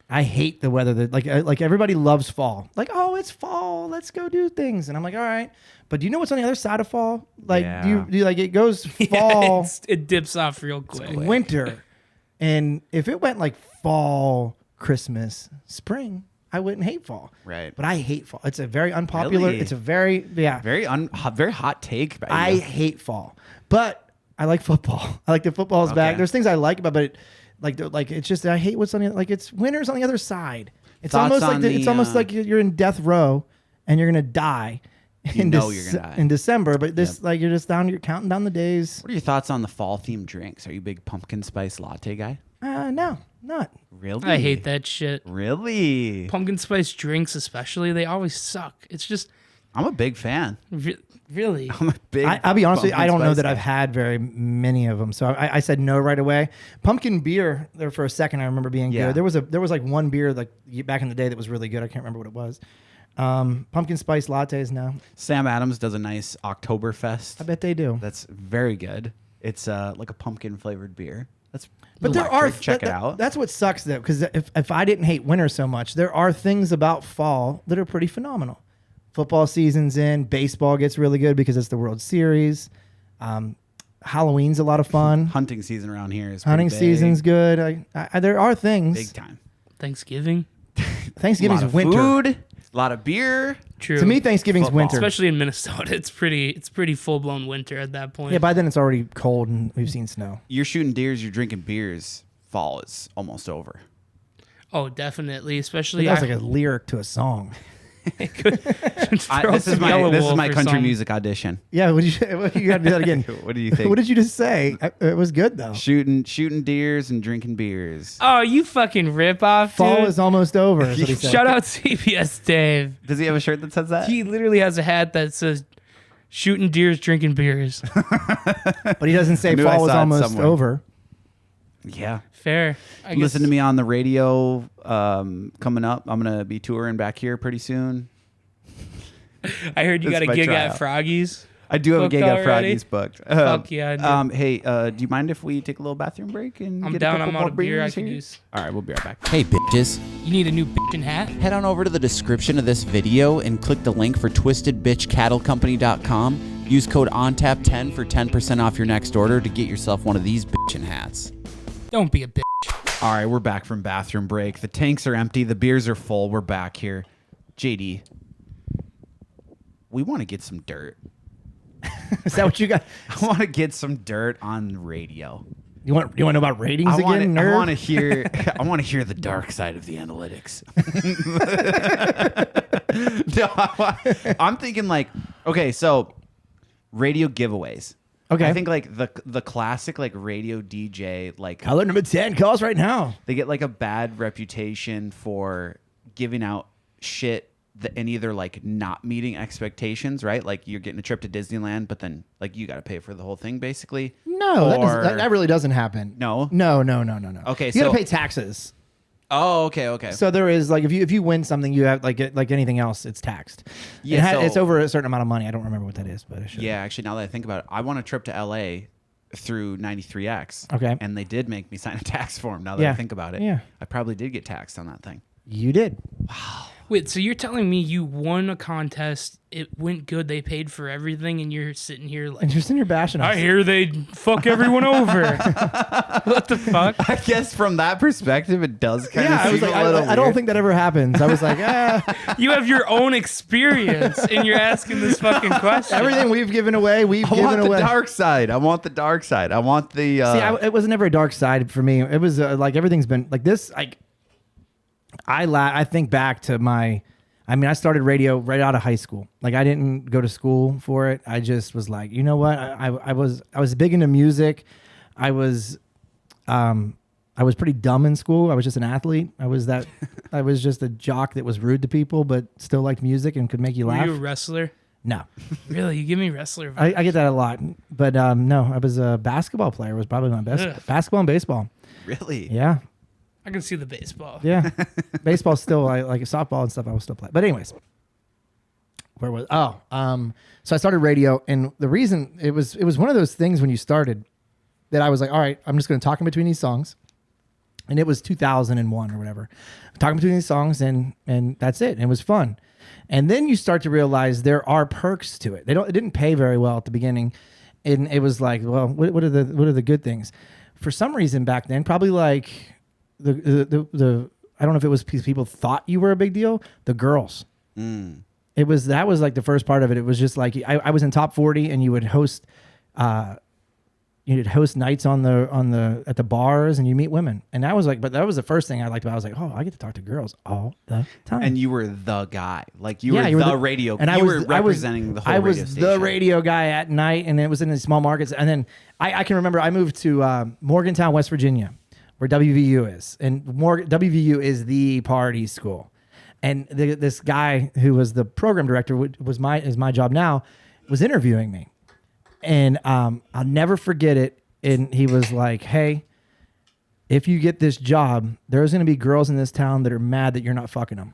I hate the weather that like everybody loves fall. Like, oh, it's fall, let's go do things. And I'm like, all right. But do you know what's on the other side of fall? Like, do you like it goes fall, It dips off real quick. winter. And if it went like fall, Christmas, spring, I wouldn't hate fall. Right. But I hate fall. It's a very unpopular, Really? it's a very Very hot take. By I you. hate fall, but I like football. I like the football's back. Okay. There's things I like about it, like it's just I hate what's on the like it's winter's on the other side. It's Thoughts almost like on it's the, almost like you're in death row and you're gonna die. You know you're gonna die. in December, but this like you're just you're counting down the days. What are your thoughts on the fall themed drinks? Are you a big pumpkin spice latte guy? No, not. Really? I hate that shit. Really? Pumpkin spice drinks, especially, they always suck. It's just I'm a big fan. really. I'm a big. I'll be honest with you, I don't know pumpkin that spice I've had very many of them, so I said no right away. Pumpkin beer there for a second, I remember being Yeah. good. There was like one beer like back in the day that was really good. I can't remember what it was. Pumpkin spice lattes now. Sam Adams does a nice Oktoberfest. I bet they do. That's very good. It's like a pumpkin flavored beer. That's But there are check it out. That's what sucks though, because if I didn't hate winter so much, there are things about fall that are pretty phenomenal. Football season's in, baseball gets really good because it's the World Series. Halloween's a lot of fun. Hunting season around here is pretty Hunting big. season's good. There are things. Big time. Thanksgiving. Thanksgiving's a lot of winter. Food, a lot of beer. True. To me, Thanksgiving's Football. winter. especially in Minnesota, it's pretty full blown winter at that point. Yeah, by then it's already cold and we've seen snow. You're shooting deers. You're drinking beers. Fall is almost over. Oh, definitely. Especially That's like a lyric to a song. This is my country music audition. Yeah, you got to do that again. What do you think? What did you just say? It was good though. Shooting deers and drinking beers. Oh, you fucking rip off, Fall dude. is almoed over. Is what he said. Shout out CBS Dave. Does he have a shirt that says that? He literally has a hat that says "Shooting deers, drinking beers." But he doesn't say I knew I fall is saw it almost somewhere. over. Yeah. Fair. I guess. Listen to me on the radio coming up. I'm going to be touring back here pretty soon. I heard you That's got a my gig tryout. at Froggy's. I do have a Booked gig at already? Froggy's booked. Fuck yeah, dude. Hey, do you mind if we take a little bathroom break and I'm get down. a couple I'm out more of beer. I beers can here? use. All right, we'll be right back. Hey bitches, You need a new bitchin' hat? head on over to the description of this video and click the link for twistedbitchcattlecompany.com. Use code ONTAP10 for 10% off your next order to get yourself one of these bitchin' hats. Don't be a bitch. All right, we're back from bathroom break. The tanks are empty. The beers are full. We're back here. JD, we want to get some dirt. Is that what you got? I want to get some dirt on the radio. You want to know about ratings I again, nerd? want to hear. I want to hear the dark side of the analytics. No, I'm thinking like, okay, so radio giveaways. Okay. I think like the classic like radio DJ like Caller number 10 calls right now. they get like a bad reputation for giving out shit and either like not meeting expectations, right? Like you're getting a trip to Disneyland, but then like you got to pay for the whole thing basically. No, Or- that really doesn't happen. No? No. Okay, you so- got to pay taxes. Oh, okay. So there is like if you win something, you have like anything else, it's taxed. Yeah, so- it's over a certain amount of money. I don't remember what that is, but I should. Yeah, actually, now that I think about it, I want a trip to LA through 93X. Okay. And they did make me sign a tax form now that I think about it. Yeah. I probably did get taxed on that thing. You did. Wait, so you're telling me you won a contest, it went good, they paid for everything, and you're sitting here like, And you're sitting here bashing us. I hear they fuck everyone over. What the fuck? I guess from that perspective, it does kind Yeah, of I was seem like, a little I don't weird. think that ever happens. I was like, You have your own experience, and you're asking this fucking question. everything we've given away, we've I want given the away. dark side. I want the dark side. I want the. See, it was never a dark side for me. It was like everything's been like this. Like I think back to I started radio right out of high school. Like I didn't go to school for it. I just was like, you know what? I was big into music. I was pretty dumb in school. I was just an athlete. I was just a jock that was rude to people, but still liked music and could make you Were laugh. you a wrestler? No, Really? You give me wrestler vibes. I get that a lot. But no, I was a basketball player. Was probably my best. Ugh. Basketball and baseball. really? Yeah. I can see the baseball. Yeah, baseball still. I like softball and stuff. I will still play. But anyways, where was? So I started radio, and the reason it was one of those things when you started that I was like, all right, I'm just going to talk in between these songs, and it was 2001 or whatever, talking between these songs, and that's it. And it was fun, and then you start to realize there are perks to it. It didn't pay very well at the beginning, and it was like, well, what are the good things? For some reason back then, probably like. The I don't know if it was because people thought you were a big deal. The girls, that was like the first part of it. It was just like I was in top 40, and you would host nights on the at the bars, and you meet women, and that was like. But that was the first thing I liked about it. I was like, oh, I get to talk to girls all the time. And you were the guy. Like you Yeah, were the radio. and you were representing the whole I radio was station. the radio guy at night, and it was in the small markets. And then I can remember I moved to Morgantown, West Virginia, where WVU is, and WVU is the party school. And this guy who was the program director is my job now, was interviewing me, and I'll never forget it. And he was like, "Hey, if you get this job, there's going to be girls in this town that are mad that you're not fucking them."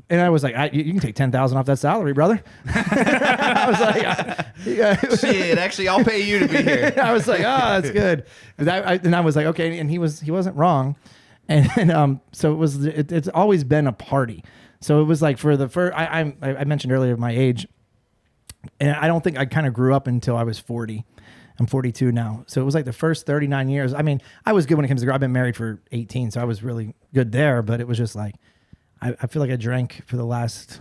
And I was like, you can take 10,000 off that salary, brother. I was like, yeah. Shit, actually, I'll pay you to be here. I was like, oh, that's good. And I was like, okay. And he wasn't wrong. And so it's always been a party. So it was like for the first, I mentioned earlier my age, and I don't think I kind of grew up until I was 40. I'm 42 now. So it was like the first 39 years. I mean, I was good when it comes to girl. I've been married for 18, so I was really good there. But it was just like, I feel like I drank for the last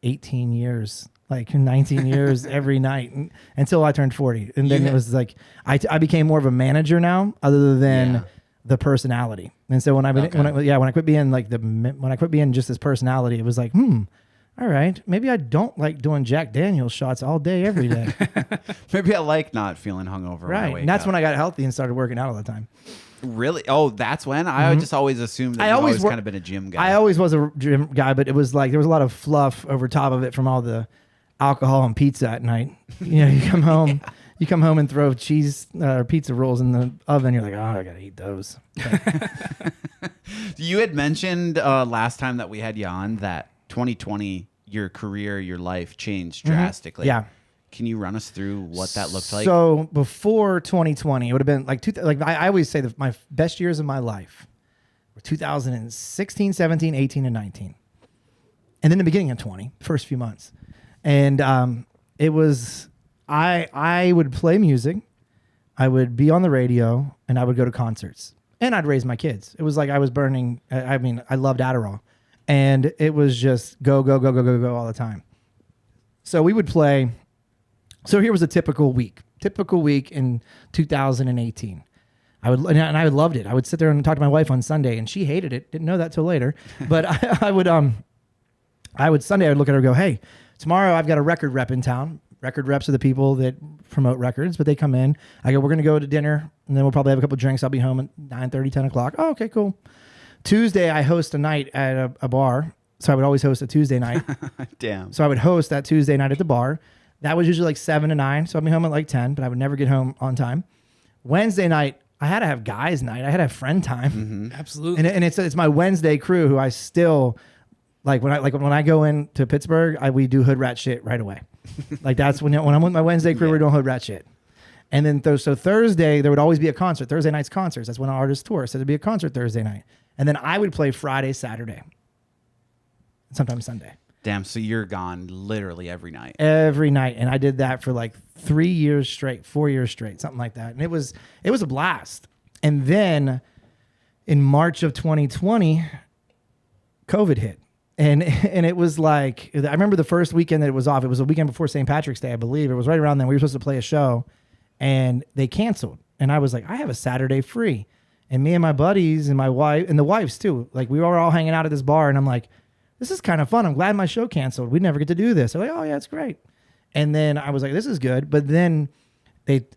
18 years, like 19 years every night until I turned 40. And then it was like, I became more of a manager now other than the personality. And so when I quit being like when I quit being just this personality, it was like, all right, maybe I don't like doing Jack Daniel's shots all day, every day. Maybe I like not feeling hungover. Right. And that's when I got healthy and started working out all the time. Really? Oh, that's when? I just always assumed that you've always kind of been a gym guy. I always was a gym guy, but it was like there was a lot of fluff over top of it from all the alcohol and pizza at night. You know, you come home, you come home and throw cheese or pizza rolls in the oven. You're like, oh, I gotta eat those. You had mentioned last time that we had you on that 2020, your career, your life changed drastically. Yeah. Can you run us through what that looked like? So before 2020, it would have been like I always say that my best years of my life were 2016, 17, 18, and 19. And then the beginning of 20, first few months. And it was, I would play music, I would be on the radio, and I would go to concerts. And I'd raise my kids. It was like I was burning, I loved Adderall. And it was just go, go, go, go, go, go all the time. So we would play. So here was a typical week in 2018. I loved it. I would sit there and talk to my wife on Sunday, and she hated it. Didn't know that till later. But Sunday I would look at her and go, hey, tomorrow I've got a record rep in town. Record reps are the people that promote records, but they come in. I go, we're going to go to dinner, and then we'll probably have a couple drinks. I'll be home at 9:30, 10 o'clock. Oh, okay, cool. Tuesday, I host a night at a bar. So I would always host a Tuesday night. Damn. So I would host that Tuesday night at the bar. That was usually like 7 to 9. So I'd be home at like 10, but I would never get home on time. Wednesday night, I had to have guys night. I had to have friend time. Mm-hmm. Absolutely. And it's my Wednesday crew who I still when I go into Pittsburgh, we do hood rat shit right away. Like that's when I'm with my Wednesday crew, we're doing hood rat shit. And then so Thursday there would always be a concert. Thursday night's concerts. That's when artists tour. So there'd be a concert Thursday night. And then I would play Friday, Saturday, sometimes Sunday. Damn, so you're gone literally every night. Every night. And I did that for like 3 years straight, 4 years straight, something like that. And it was a blast. And then in March of 2020, COVID hit. And it was like, I remember the first weekend that it was off. It was a weekend before St. Patrick's Day, I believe. It was right around then. We were supposed to play a show and they canceled. And I was like, I have a Saturday free. And me and my buddies and my wife and the wives too, like we were all hanging out at this bar and I'm like, this is kind of fun. I'm glad my show canceled. We never get to do this. They're like, oh yeah, it's great. And then I was like, this is good. But then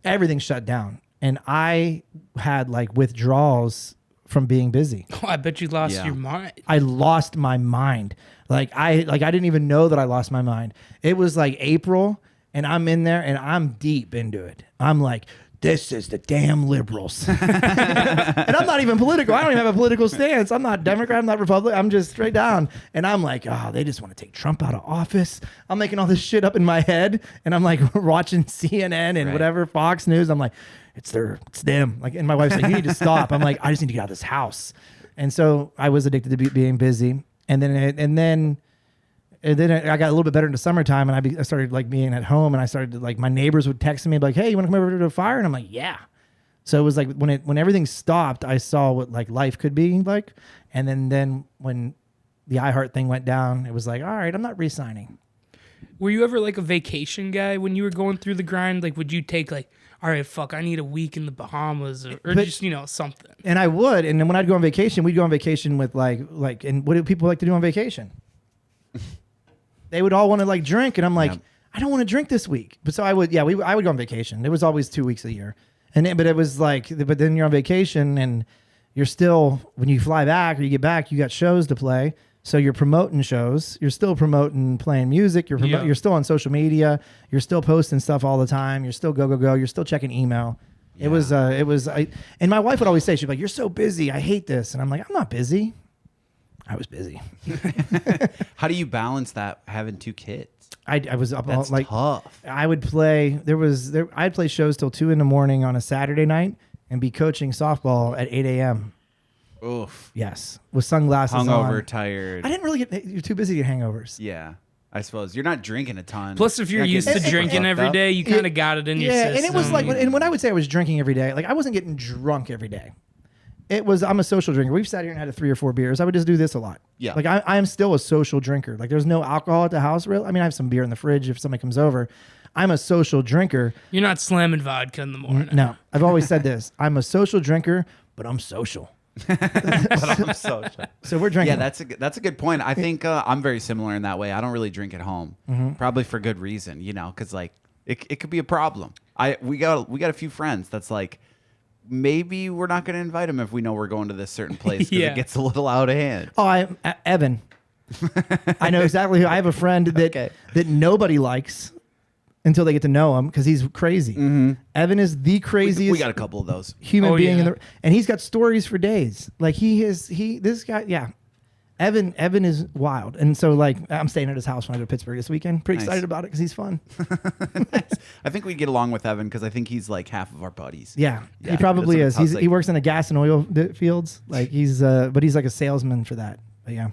everything shut down. And I had like withdrawals from being busy. Oh, I bet you lost your mind. I lost my mind. I didn't even know that I lost my mind. It was like April and I'm in there and I'm deep into it. I'm like, this is the damn liberals. And I'm not even political. I don't even have a political stance. I'm not Democrat. I'm not Republican. I'm just straight down. And I'm like, oh, they just want to take Trump out of office. I'm making all this shit up in my head. And I'm like watching CNN and whatever, Fox News. I'm like, it's them. Like, and my wife's like, you need to stop. I'm like, I just need to get out of this house. And so I was addicted to being busy. And then I got a little bit better in the summertime, and I started like being at home, and I started to, like my neighbors would text me like, "Hey, you want to come over to a fire?" And I'm like, "Yeah." So it was like when everything stopped, I saw what like life could be like, and then when the iHeart thing went down, it was like, all right, I'm not re-signing. Were you ever like a vacation guy when you were going through the grind? Like, would you take like, all right, fuck, I need a week in the Bahamas or just something? And I would, and then when I'd go on vacation, we'd go on vacation with like, and what do people like to do on vacation? They would all want to like drink, and I'm like, I don't want to drink this week. But so I would, I would go on vacation. It was always 2 weeks a year, but it was like, but then you're on vacation, and you're still, when you fly back or you get back, you got shows to play. So you're promoting shows. You're still promoting playing music. You're still on social media. You're still posting stuff all the time. You're still go. You're still checking email. Yeah. And my wife would always say, she'd be like, "You're so busy. I hate this." And I'm like, I'm not busy. I was busy. How do you balance that having 2 kids? I was up That's all, like tough. I would play. I'd play shows till 2 a.m. on a Saturday night and be coaching softball at 8 a.m. Oof. Yes, with sunglasses Hungover, on. tired. I didn't really get. You're too busy to get hangovers. Yeah, I suppose you're not drinking a ton. Plus, if you're used to drinking every day, you kind of got it in your system. And it was like, and when I would say I was drinking every day, like I wasn't getting drunk every day. I'm a social drinker. We've sat here and had 3 or 4 beers. I would just do this a lot. Yeah. Like I am still a social drinker. Like there's no alcohol at the house. Really. I mean, I have some beer in the fridge if somebody comes over. I'm a social drinker. You're not slamming vodka in the morning. No, I've always said this. I'm a social drinker, but I'm social. But I'm social. So we're drinking. Yeah, that's a good point. I think I'm very similar in that way. I don't really drink at home, probably for good reason, because like it could be a problem. We got a few friends that's like, maybe we're not going to invite them if we know we're going to this certain place because it gets a little out of hand. Oh, Evan. I know exactly who. I have a friend that nobody likes until they get to know him because he's crazy. Mm-hmm. Evan is the craziest. We got a couple of those human being and he's got stories for days. Like this guy, yeah. Evan is wild, and so like I'm staying at his house when I go to Pittsburgh this weekend. Pretty excited about it because he's fun. Nice. I think we'd get along with Evan because I think he's like half of our buddies. Yeah, he probably is. He works in the gas and oil fields. Like but he's like a salesman for that. But yeah.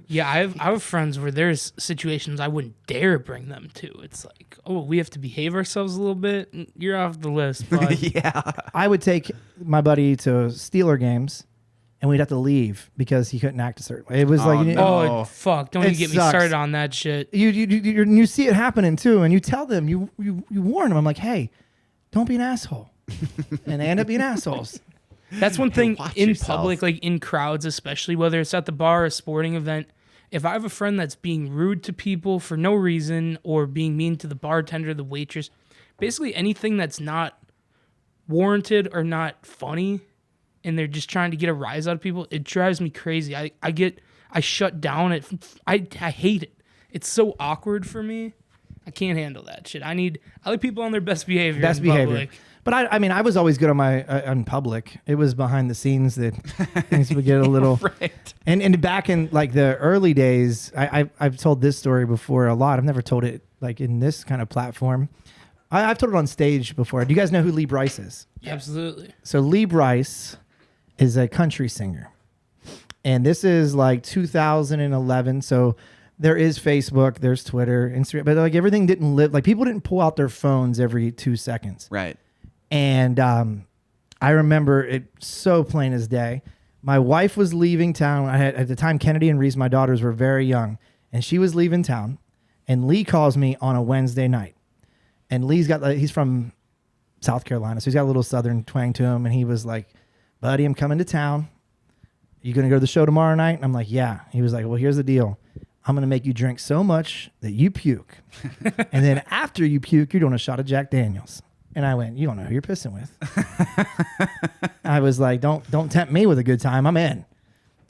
Yeah, I have friends where there's situations I wouldn't dare bring them to. It's like, oh, we have to behave ourselves a little bit. You're off the list, bud. Yeah. I would take my buddy to Steeler games, and we'd have to leave because he couldn't act a certain way. It was oh fuck! Don't even get me started on that shit. You see it happening too, and you tell them, you warn them. I'm like, hey, don't be an asshole, and they end up being assholes. That's one thing in public, like in crowds, especially whether it's at the bar or a sporting event. if I have a friend that's being rude to people for no reason or being mean to the bartender, the waitress, basically anything that's not warranted or not funny, and they're just trying to get a rise out of people, it drives me crazy. I shut down. I hate it. It's so awkward for me. I can't handle that shit. I like people on their best behavior. Best in behavior. public. But I mean, I was always good on my on public. It was behind the scenes that things would get a little. Right. And back in like the early days, I've told this story before a lot. I've never told it like in this kind of platform. I've told it on stage before. Do you guys know who Lee Brice is? Absolutely. So Lee Brice is a country singer. And this is like 2011. So there is Facebook, there's Twitter, Instagram, but like everything didn't live, like people didn't pull out their phones every 2 seconds. Right. And I remember it so plain as day. My wife was leaving town. I had, at the time, Kennedy and Reese, my daughters, were very young. And she was leaving town. And Lee calls me on a Wednesday night. And Lee's got, he's from South Carolina, so he's got a little southern twang to him. And he was like, buddy, I'm coming to town. You going to go to the show tomorrow night? And I'm like, yeah. He was like, well, here's the deal. I'm going to make you drink so much that you puke. And then after you puke, you're doing a shot of Jack Daniels. And I went, you don't know who you're pissing with. I was like, don't tempt me with a good time. I'm in.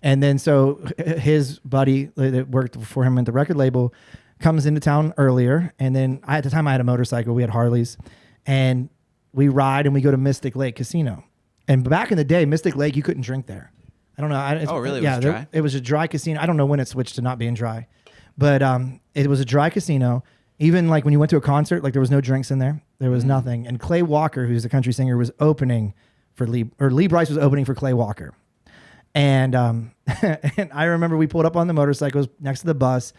And then so his buddy that worked for him at the record label comes into town earlier. And then at the time I had a motorcycle. We had Harleys. And we ride and we go to Mystic Lake Casino. And back in the day, Mystic Lake, you couldn't drink there. I don't know. Oh, really? Yeah, It was dry? it was a dry casino. I don't know when it switched to not being dry. But it was a dry casino. Even like when you went to a concert, like there was no drinks in there. There was nothing. And Clay Walker, who's a country singer, was opening for Lee Brice was opening for Clay Walker. And and I remember we pulled up on the motorcycles next to the bus,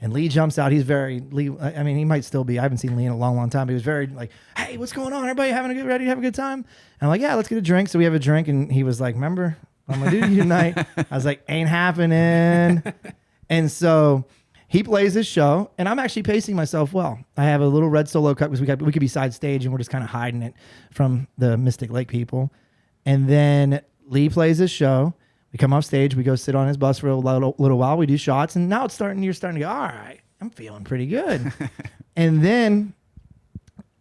and Lee jumps out. He's Lee. I mean, he might still be. I haven't seen Lee in a long, long time. But he was very like, "Hey, what's going on? Everybody ready to have a good time?" And I'm like, "Yeah, let's get a drink." So we have a drink, and he was like, "Remember, I'm gonna do to you tonight." I was like, "Ain't happening." And so he plays his show, and I'm actually pacing myself well. I have a little red solo cut because we could be side stage, and we're just kind of hiding it from the Mystic Lake people. And then Lee plays his show. We come off stage. We go sit on his bus for a little while. We do shots, and now you're starting to go, all right, I'm feeling pretty good. And then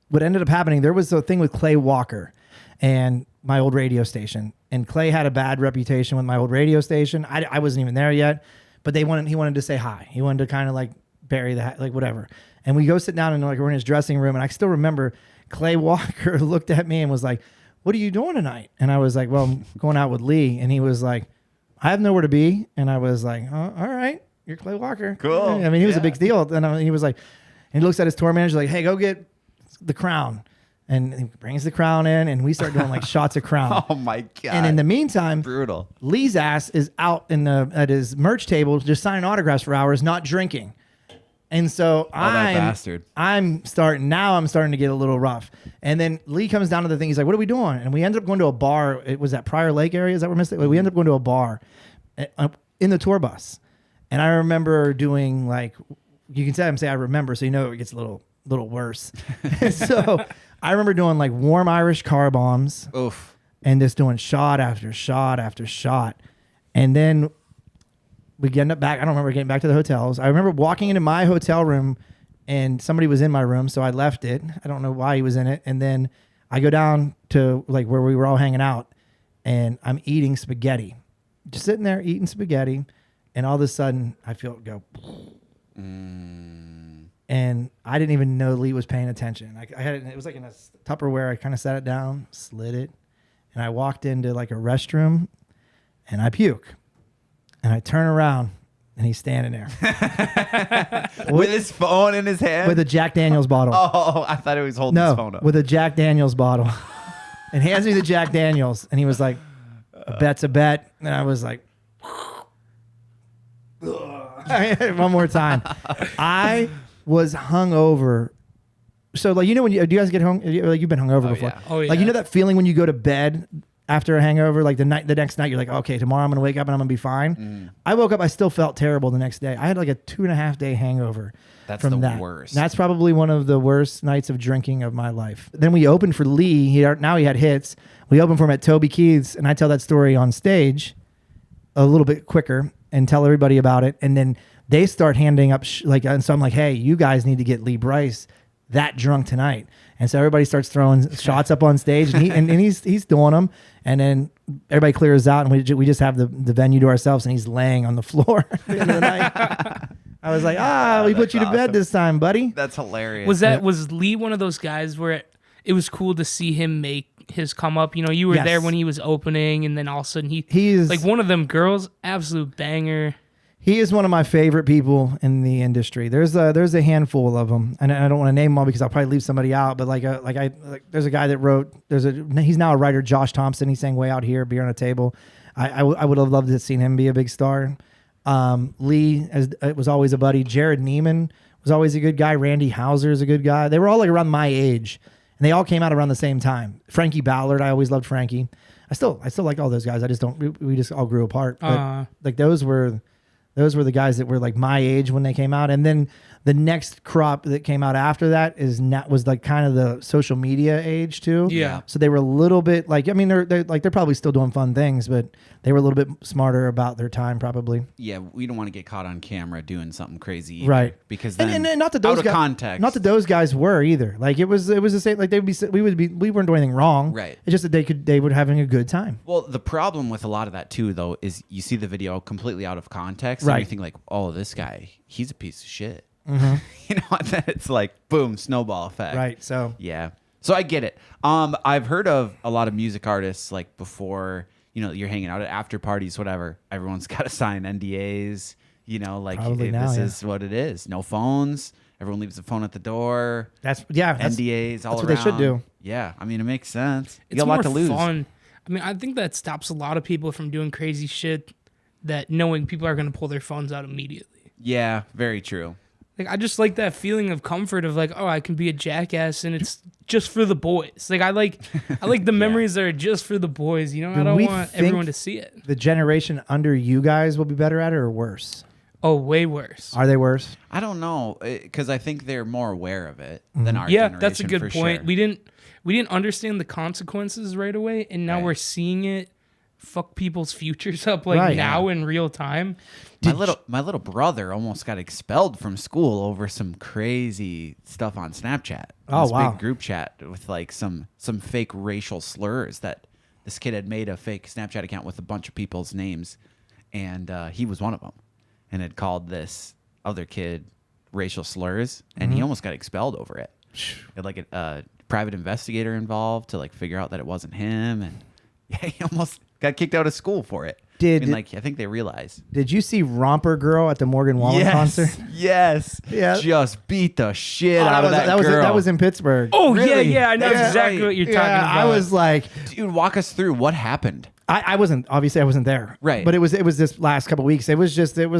what ended up happening, there was a thing with Clay Walker and my old radio station. And Clay had a bad reputation with my old radio station. I wasn't even there yet. But he wanted to say hi. He wanted to kind of like bury that, like whatever. And we go sit down and like we're in his dressing room. And I still remember Clay Walker looked at me and was like, what are you doing tonight? And I was like, well, I'm going out with Lee. And he was like, I have nowhere to be. And I was like, oh, all right, you're Clay Walker. Cool. I mean, he was a big deal. And he was like, and he looks at his tour manager like, hey, go get the Crown. And he brings the Crown in, and we start doing like shots of Crown. Oh my God. And in the meantime, brutal. Lee's ass is out at his merch table just signing autographs for hours, not drinking. And so I'm starting to get a little rough. And then Lee comes down to the thing. He's like, what are we doing? And we ended up going to a bar. It was at Prior Lake area. Is that where Mystic? We ended up going to a bar in the tour bus. And I remember doing like, you can say I remember, so you know it gets a little worse. So I remember doing like warm Irish car bombs. Oof. And just doing shot after shot after shot. And then we get up back. I don't remember getting back to the hotels. I remember walking into my hotel room and somebody was in my room, so I left it. I don't know why he was in it. And then I go down to like where we were all hanging out, and I'm eating spaghetti. Just sitting there eating spaghetti, and all of a sudden I feel it go. And I didn't even know Lee was paying attention. I had it was like in a Tupperware. I kind of sat it down, slid it, and I walked into like a restroom, and I puke. And I turn around, and he's standing there. with his phone in his hand? With a Jack Daniels bottle. Oh, I thought he was holding his phone up. With a Jack Daniels bottle. And hands me the Jack Daniels. And he was like, a bet's a bet. And I was like, one more time. I was hungover. So, like, you know, do you guys get hung? Like, you've been hungover before. Yeah. Oh, yeah. Like, you know that feeling when you go to bed after a hangover, like the next night, you're like, okay, tomorrow I'm going to wake up and I'm going to be fine. I woke up, I still felt terrible the next day. I had like a 2.5 day hangover. That's from the that. worst. That's probably one of the worst nights of drinking of my life. Then we opened for Lee. Now he had hits. We opened for him at Toby Keith's, and I tell that story on stage a little bit quicker and tell everybody about it. And then they start handing up and so I'm like, hey, you guys need to get Lee Brice that drunk tonight. And so everybody starts throwing shots up on stage, and he's doing them, and then everybody clears out, and we just have the venue to ourselves, and he's laying on the floor at the end of the night. I was like, we put you to bed this time, buddy. That's hilarious. Was Lee one of those guys where it was cool to see him make his come up? You know, you were there when he was opening, and then all of a sudden he's like one of them girls, absolute banger. He is one of my favorite people in the industry. There's a handful of them, and I don't want to name them all because I'll probably leave somebody out. But there's a guy that wrote. He's now a writer, Josh Thompson. He sang "Way Out Here," "Beer on a Table." I would have loved to have seen him be a big star. Lee was always a buddy. Jared Neiman was always a good guy. Randy Hauser is a good guy. They were all like around my age, and they all came out around the same time. Frankie Ballard, I always loved Frankie. I still like all those guys. I just don't. We just all grew apart. But like those were the guys that were like my age when they came out. And then the next crop that came out after that was like kind of the social media age too. Yeah. So they were a little bit like, I mean, they're probably still doing fun things, but they were a little bit smarter about their time probably. Yeah, we don't want to get caught on camera doing something crazy either, right? Because then and not that those out of guys, context, not that those guys were either. Like it was the same. Like we weren't doing anything wrong. Right. It's just that they were having a good time. Well, the problem with a lot of that too, though, is you see the video completely out of context, right? And you think like, oh, this guy, he's a piece of shit. Mm-hmm. You know, and then it's like boom, snowball effect. Right. So yeah. So I get it. I've heard of a lot of music artists like before, you know, you're hanging out at after parties, whatever. Everyone's got to sign NDAs. You know, like this is what it is. No phones. Everyone leaves the phone at the door. That's NDAs all around. That's what they should do. Yeah, I mean, it makes sense. You It's got a lot more to lose. fun. I mean, I think that stops a lot of people from doing crazy shit. That knowing people are going to pull their phones out immediately. Yeah, very true. Like I just like that feeling of comfort of like, oh, I can be a jackass and it's just for the boys. Like I like the memories that are just for the boys. You know, I don't want everyone to see it. The generation under you guys will be better at it or worse? Oh, way worse. Are they worse? I don't know, because I think they're more aware of it than our Yeah, generation. that's a good for point. Sure. We didn't understand the consequences right away, and now we're seeing it fuck people's futures up now in real time. My little brother almost got expelled from school over some crazy stuff on Snapchat. Oh, this wow. big group chat with like some fake racial slurs that this kid had made a fake Snapchat account with a bunch of people's names, and he was one of them, and had called this other kid racial slurs, and he almost got expelled over it. Had like a private investigator involved to like figure out that it wasn't him, and he almost got kicked out of school for it. I think they realized. Did you see Romper Girl at the Morgan Wallen concert? Yes. Yeah. Just beat the shit out of that girl. That was in Pittsburgh. Oh Really? yeah, I know That's exactly right. what you're talking about. I was like, Dude, walk us through what happened. I wasn't there. Right. But it was this last couple of weeks. It was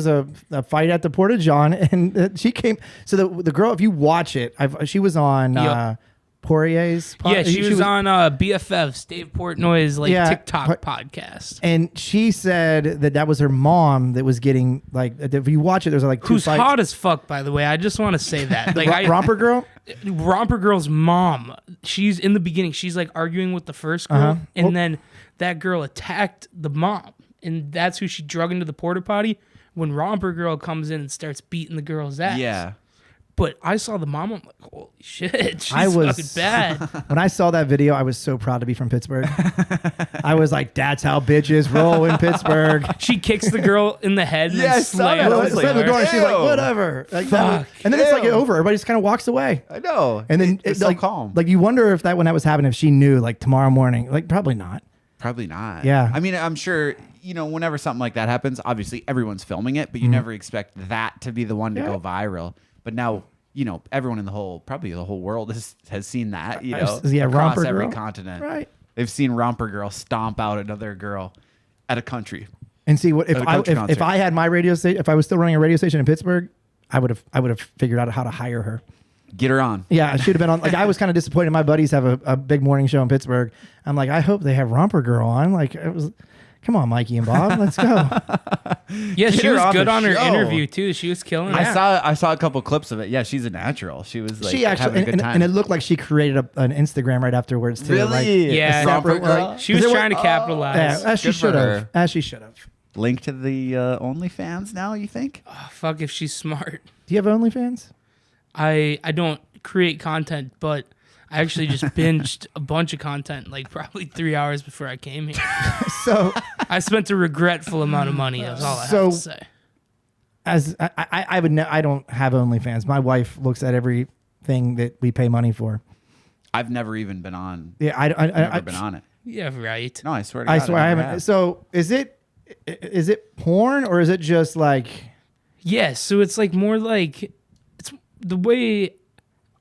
a fight at the Porta John, and she came. So the girl, if you watch it, she was on Poirier's. She was on BFF's Dave Portnoy's TikTok podcast, and she said that was her mom that was getting like. If you watch it, there's like two who's fights. hot as fuck, by the way. I just want to say that, Romper Girl. Romper Girl's mom. She's in the beginning. She's like arguing with the first girl, and then that girl attacked the mom, and that's who she drug into the porta potty. When Romper Girl comes in and starts beating the girl's ass. Yeah. But I saw the mom. I'm like, holy shit, she's fucking bad. When I saw that video, I was so proud to be from Pittsburgh. I was like, that's how bitches roll in Pittsburgh. She kicks the girl in the head. And slams the door, and she's like, whatever. Like, Fuck. And then it's like over. Everybody just kind of walks away. I know. And then it's like, so calm. Like you wonder if when that was happening, if she knew like tomorrow morning, like probably not. Probably not. Yeah. I mean, I'm sure, whenever something like that happens, obviously everyone's filming it, but you never expect that to be the one to go viral. But now, everyone in the whole world has seen that, across Romper every Girl. continent. Right. They've seen Romper Girl stomp out another girl at a country. And see what if At a country concert. I had my radio station, if I was still running a radio station in Pittsburgh, I would have figured out how to hire her. Get her on. Yeah, I should have been on. Like I was kind of disappointed. My buddies have a big morning show in Pittsburgh. I'm like, I hope they have Romper Girl on. Like it was. Come on, Mikey and Bob, let's go. Yeah, she was good on her show. interview too. She was killing it. I saw a couple clips of it. Yeah, she's a natural. She was like having a good time. and it looked like she created an Instagram right afterwards too. Really? Like, Yeah. a separate, She was trying to capitalize. as she Good for should have. her. As she should have. link to the OnlyFans now, you think? Oh, fuck if she's smart. Do you have OnlyFans? I don't create content, but I actually just binged a bunch of content, like probably 3 hours before I came here. So I spent a regretful amount of money. That's all I have to say. As I would know, I don't have OnlyFans. My wife looks at everything that we pay money for. I've never even been on. Yeah, I've never been on it. Yeah, right. No, I swear to God. I swear I haven't. have. So is it porn or is it just like? Yeah, so it's like more like it's the way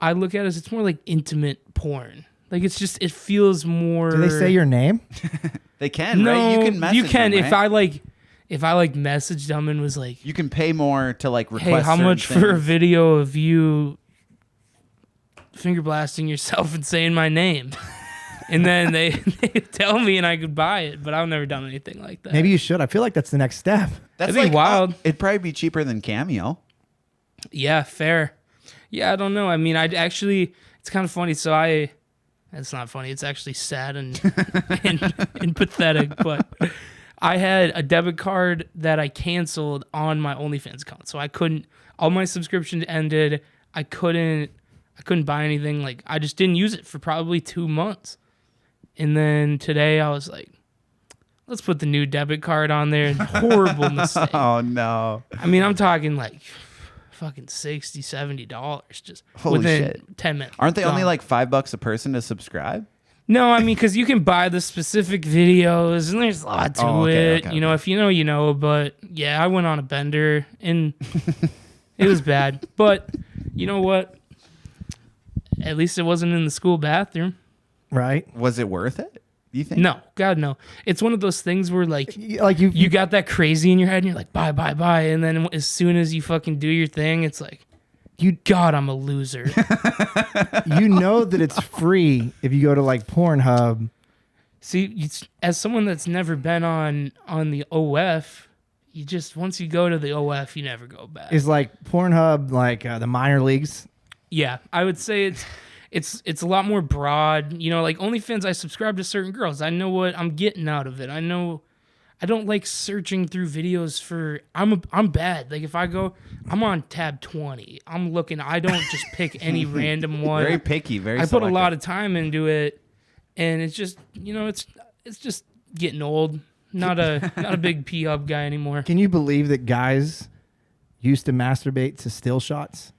I look at it is it's more like intimate porn. Like it's just it feels more. Do they say your name? They can, No, right? You can message you can them, right? if I messaged them and was like, You can pay more to like request. hey, how certain much for a things. video of you finger blasting yourself and saying my name? And then they tell me and I could buy it, but I've never done anything like that. Maybe you should. I feel like that's the next step. That's That'd be wild. It'd probably be cheaper than Cameo. Yeah, fair. Yeah, I don't know. I mean, it's kind of funny. So it's not funny. It's actually sad and and pathetic. But I had a debit card that I canceled on my OnlyFans account, so I couldn't. All my subscriptions ended. I couldn't buy anything. Like I just didn't use it for probably 2 months. And then today I was like, let's put the new debit card on there. Horrible mistake. Oh no! I mean, I'm talking like fucking $60, $70 just Holy within shit. 10 minutes. Aren't they only Gone. like $5 a person to subscribe? No, I mean, because you can buy the specific videos and there's a lot to it. Okay. You know, if you know, you know. But yeah, I went on a bender and it was bad. But you know what? At least it wasn't in the school bathroom. Right? Was it worth it? You think? No, God, no. It's one of those things where like You you got that crazy in your head and you're like, buy. And then as soon as you fucking do your thing, it's like, God, I'm a loser. you know that it's free if you go to like Pornhub. See, as someone that's never been on the OF, you just, once you go to the OF, you never go back. Is like Pornhub like the minor leagues? Yeah, I would say it's a lot more broad. You know, like OnlyFans, I subscribe to certain girls. I know what I'm getting out of it. I know I don't like searching through videos for. I'm bad. Like if I go, I'm on tab 20. I'm looking. I don't just pick any random one. Very picky. Very. I put a selective. lot of time into it, and it's just it's just getting old. Not a big P-Hub guy anymore. Can you believe that guys used to masturbate to still shots?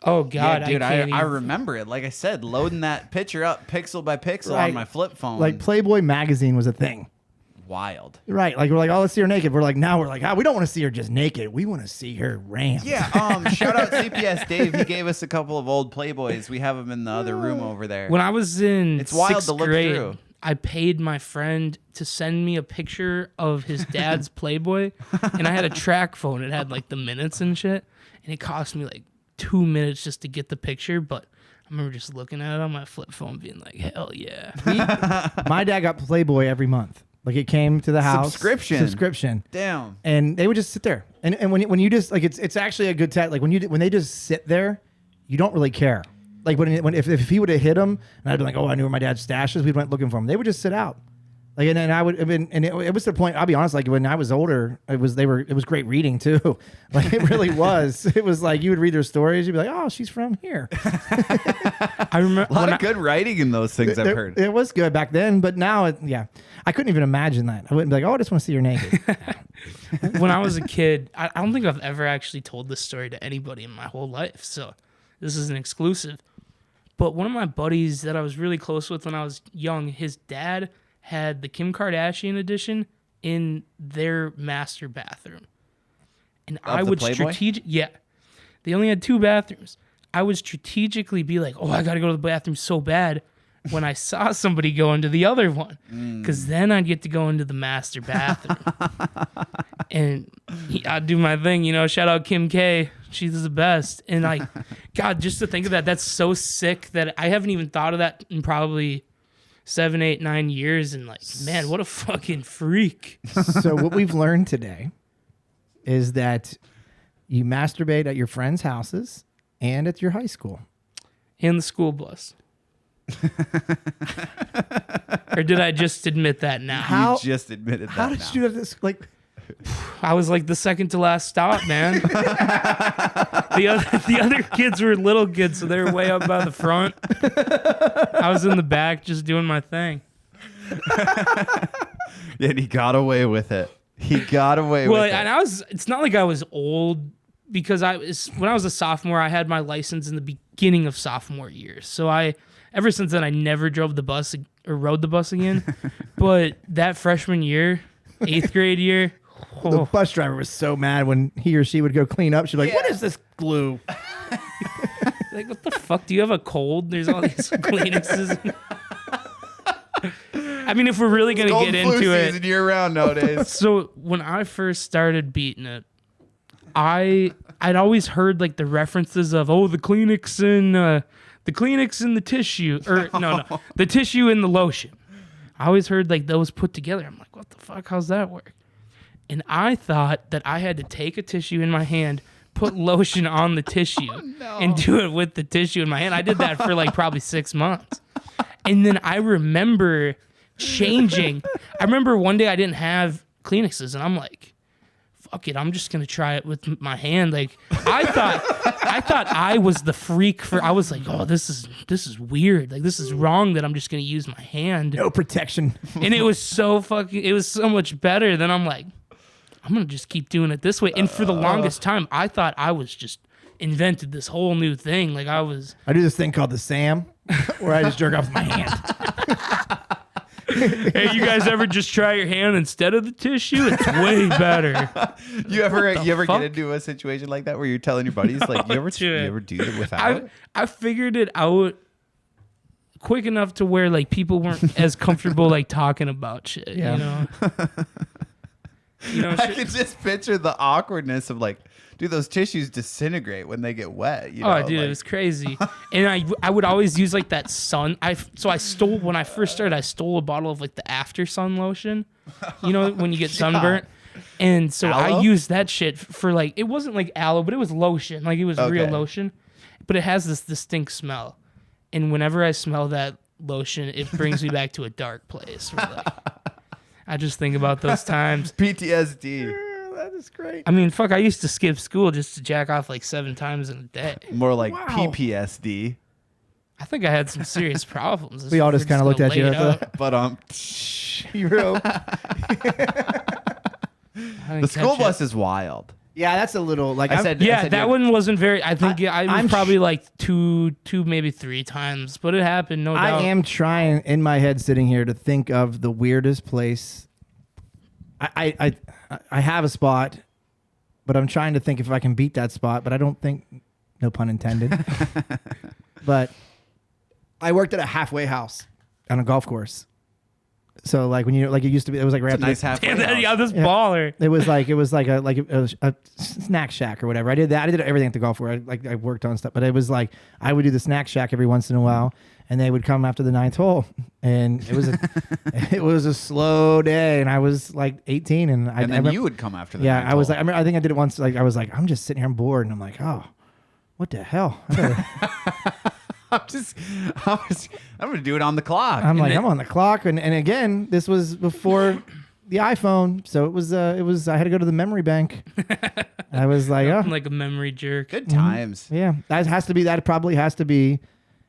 Oh God, Yeah, dude, I can't I even- remember it. Like I said, loading that picture up pixel by pixel Right. on my flip phone. Like Playboy magazine was a thing. wild. Right. Like we're like, oh, let's see her naked. We're like, now we're like, we don't want to see her just naked. We want to see her rammed. Yeah. Shout out CPS Dave. He gave us a couple of old Playboys. We have them in the other room over there. When I was in It's wild 6th to look grade, through. I paid my friend to send me a picture of his dad's Playboy, and I had a track phone. It had like the minutes and shit, and it cost me like 2 minutes just to get the picture. But I remember just looking at it on my flip phone, being like, "Hell yeah!" My dad got Playboy every month. Like it came to the house. Subscription. Damn. And they would just sit there. And when you just like it's actually a good tech. Like when they just sit there, you don't really care. Like if he would have hit them, and I'd be like, oh, I knew where my dad's stash is. We went looking for him. They would just sit out. Like and then I would have been, and it was to the point. I'll be honest. Like when I was older, it was great reading too. Like it really was. It was like you would read their stories. You'd be like, oh, she's from here. I remember A lot of good writing in those things I've heard. It was good back then, but now, I couldn't even imagine that. I wouldn't be like, oh, I just want to see her naked. when I was a kid, I don't think I've ever actually told this story to anybody in my whole life. So this is an exclusive. But one of my buddies that I was really close with when I was young, his dad had the Kim Kardashian edition in their master bathroom. And I the would Playboy? they only had 2 bathrooms. I would strategically be like, oh, I got to go to the bathroom so bad when I saw somebody go into the other one. Because then I'd get to go into the master bathroom. And I'd do my thing, shout out Kim K. She's the best. And God, just to think of that, that's so sick that I haven't even thought of that in probably 7, 8, 9 years. And man, what a fucking freak. So what we've learned today is that you masturbate at your friends' houses and at your high school. In the school bus. Or did I just admit that now? How- You just admitted that. How did now. you have this? Like, I was like the second to last stop, man. The other kids were little kids, so they were way up by the front. I was in the back just doing my thing. And he got away with it. He got away with it. And it's not like I was old, because when I was a sophomore, I had my license in the beginning of sophomore year. So ever since then, I never drove the bus or rode the bus again. But that freshman year, 8th grade year, The bus driver was so mad when he or she would go clean up. She'd be like, "What is this glue?" like, what the fuck? Do you have a cold? There's all these Kleenexes. I mean, if we're really gonna get into it, year round nowadays. So when I first started beating it, I'd always heard like the references of the Kleenex and the tissue, or no, the tissue and the lotion. I always heard like those put together. I'm like, what the fuck? How's that work? And I thought that I had to take a tissue in my hand, put lotion on the tissue, and do it with the tissue in my hand. I did that for like probably 6 months. And then I remember changing. I remember one day I didn't have Kleenexes, and I'm like, fuck it, I'm just gonna try it with my hand. Like I thought I was the freak I was like, oh, this is weird. Like this is wrong that I'm just gonna use my hand. No protection. And it was so much better. Then I'm like, I'm gonna just keep doing it this way. And for the longest time, I thought I was just invented this whole new thing. Like I do this thing called the Sam, where I just jerk off with my hand. Hey, you guys ever just try your hand instead of the tissue? It's way better. You ever get into a situation like that where you're telling your buddies like you ever do it without? I figured it out quick enough to where like people weren't as comfortable like talking about shit. Yeah. You know, I can just picture the awkwardness of like, dude, those tissues disintegrate when they get wet. You know? Oh, dude, it was crazy. And I would always use like that when I first started, I stole a bottle of like the After Sun lotion. You know, when you get sunburnt. And so Aloe? I used that shit for like, it wasn't like aloe, but it was lotion. Like it was real lotion. But it has this distinct smell. And whenever I smell that lotion, it brings me back to a dark place. Where, like, I just think about those times. PTSD. That is great. I mean, fuck, I used to skip school just to jack off like 7 times in a day. More like PPSD. I think I had some serious problems. We all just kind of looked at you. But Hero. the school bus is wild. Yeah, that's a little like I said. That one wasn't very. I think I was probably like two, maybe 3 times, but it happened. No doubt. I am trying in my head, sitting here, to think of the weirdest place. I have a spot, but I'm trying to think if I can beat that spot. But I don't think, no pun intended. But I worked at a halfway house on a golf course. So like when it used to be, it was like right Nice halfway. This baller. It was like a snack shack or whatever. I did that. I did everything at the golf course. I worked on stuff, but it was like I would do the snack shack every once in a while, and they would come after the 9th hole, and it was a slow day, and I was like 18, and then you would come after the 9th I was hole. like, I think I did it once. Like I was like, I'm just sitting here, I'm bored, and I'm like, oh, what the hell? I'm gonna do it on the clock. I'm on the clock, and again, this was before the iPhone, so it was I had to go to the memory bank. I was like, oh, I'm like a memory jerk. Good times. Yeah, that probably has to be.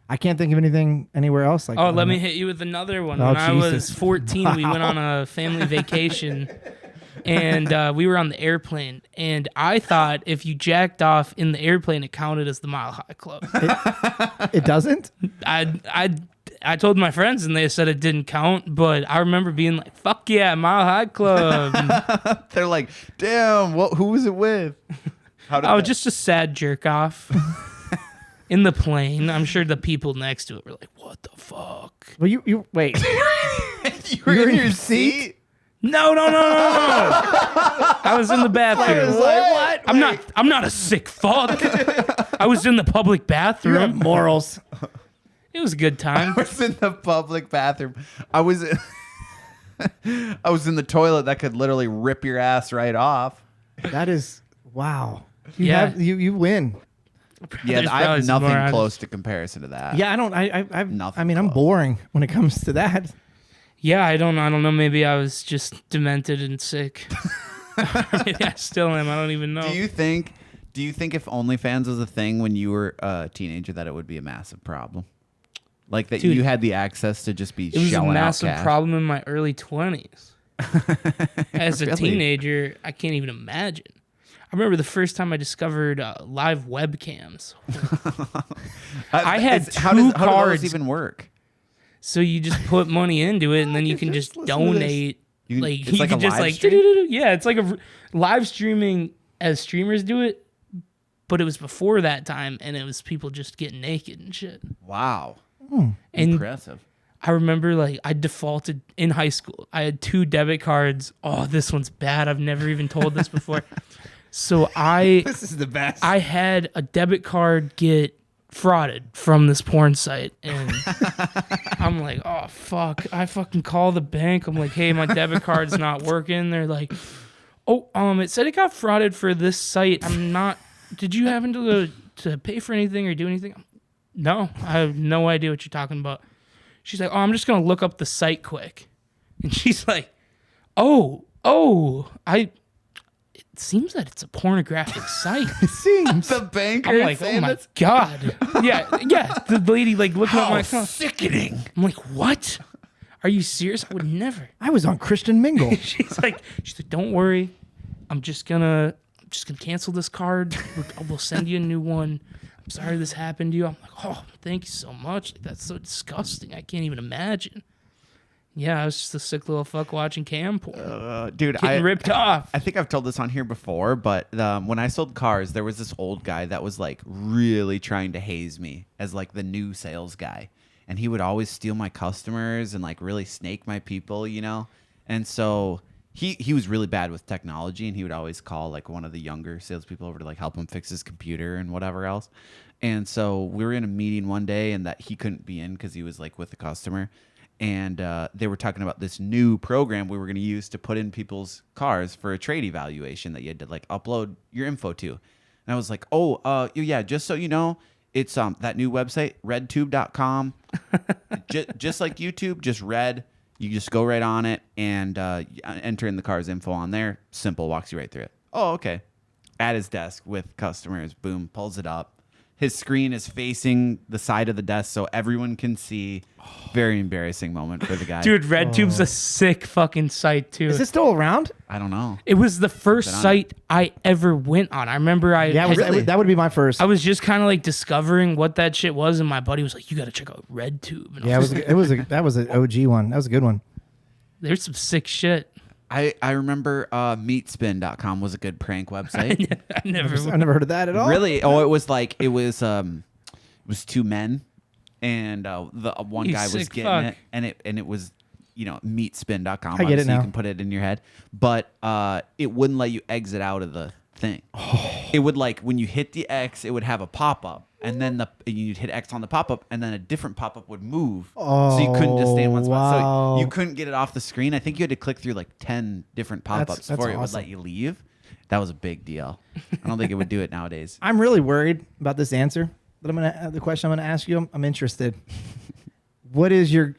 I can't think of anything anywhere else like. Let me hit you with another one. Oh, when I was Jesus. 14, we went on a family vacation, and we were on the airplane. And I thought if you jacked off in the airplane, it counted as the Mile High Club. It doesn't. I told my friends, and they said it didn't count. But I remember being like, "Fuck yeah, Mile High Club." They're like, damn, who was it with? Just a sad jerk off. In the plane, I'm sure the people next to it were like, "What the fuck?" Well, you wait. You were in your seat? No. I was in the bathroom. What? I'm not a sick fuck. I was in the public bathroom. Morals. It was a good time. I was in the public bathroom. I was in the toilet that could literally rip your ass right off. That is wow. Yeah. You win. Yeah, There's I have probably some nothing more close to comparison to that. Yeah, I don't. I've Nothing I mean, I'm close. boring when it comes to that. Yeah, I don't know. Maybe I was just demented and sick. Maybe I still am. I don't even know. Do you think if OnlyFans was a thing when you were a teenager that it would be a massive problem? Like that Dude, you had the access to just be it was a shelling out massive cash? problem in my early 20s. As a Really? teenager, I can't even imagine. I remember the first time I discovered live webcams. I had How two do cards. those even work? So you just put money into it, and then you can just listen to this. donate. It's You like can a just live stream? yeah, it's like a live streaming as streamers do it, but it was before that time, and it was people just getting naked and shit. Wow. And Impressive. I remember I defaulted in high school. I had 2 debit cards. Oh, this one's bad. I've never even told this before. So This is the best. I had a debit card get frauded from this porn site, and I'm like, oh fuck. I fucking call the bank. I'm like, hey, my debit card's not working. They're like, oh, it said it got frauded for this site. Did you happen to pay for anything or do anything? No, I have no idea what you're talking about. She's like, oh, I'm just gonna look up the site quick. And she's like, it seems that it's a pornographic site. Seems. The banker I'm like, oh saying my that's god. Yeah. The lady looking at my account. sickening. I'm like, what? Are you serious? I would never. I was on Christian Mingle. She's like, don't worry. I'm just gonna cancel this card. We'll send you a new one. I'm sorry this happened to you. I'm like, oh, thank you so much. That's so disgusting. I can't even imagine. Yeah, I was just a sick little fuck watching cam porn. Dude, Getting ripped off. I think I've told this on here before, but when I sold cars, there was this old guy that was like really trying to haze me as like the new sales guy. And he would always steal my customers and like really snake my people, you know? And so he was really bad with technology, and he would always call like one of the younger salespeople over to like help him fix his computer and whatever else. And so we were in a meeting one day, and that he couldn't be in because he was like with the customer. And they were talking about this new program we were going to use to put in people's cars for a trade evaluation that you had to like upload your info to. And I was like, yeah, just so you know, it's that new website, redtube.com. Just like YouTube, just red. You just go right on it and enter in the car's info on there. Simple, walks you right through it. Oh, okay. At his desk with customers, boom, pulls it up. His screen is facing the side of the desk so everyone can see. Very embarrassing moment for the guy. Dude, RedTube's a sick fucking site, too. Is it still around? I don't know. It was the first site I ever went on. I remember That would be my first. I was just kind of like discovering what that shit was, and my buddy was like, you got to check out RedTube. And Yeah, that was an OG one. That was a good one. There's some sick shit. I remember meatspin.com was a good prank website. I never. I never heard of that at all. Really? Oh, it was 2 men, and the one You guy was sick getting fuck. it, and it was meatspin.com. I get it Obviously, now. you can put it in your head, but it wouldn't let you exit out of the thing. It would like when you hit the X, it would have a pop up, and then you'd hit X on the pop up, and then a different pop up would move. So you couldn't just stay in one spot. wow. So you couldn't get it off the screen. I think you had to click through like 10 different pop ups That's before it would awesome. let you leave. That was a big deal. I don't think it would do it nowadays. I'm really worried about this answer. But the question I'm gonna ask you. I'm interested. What is your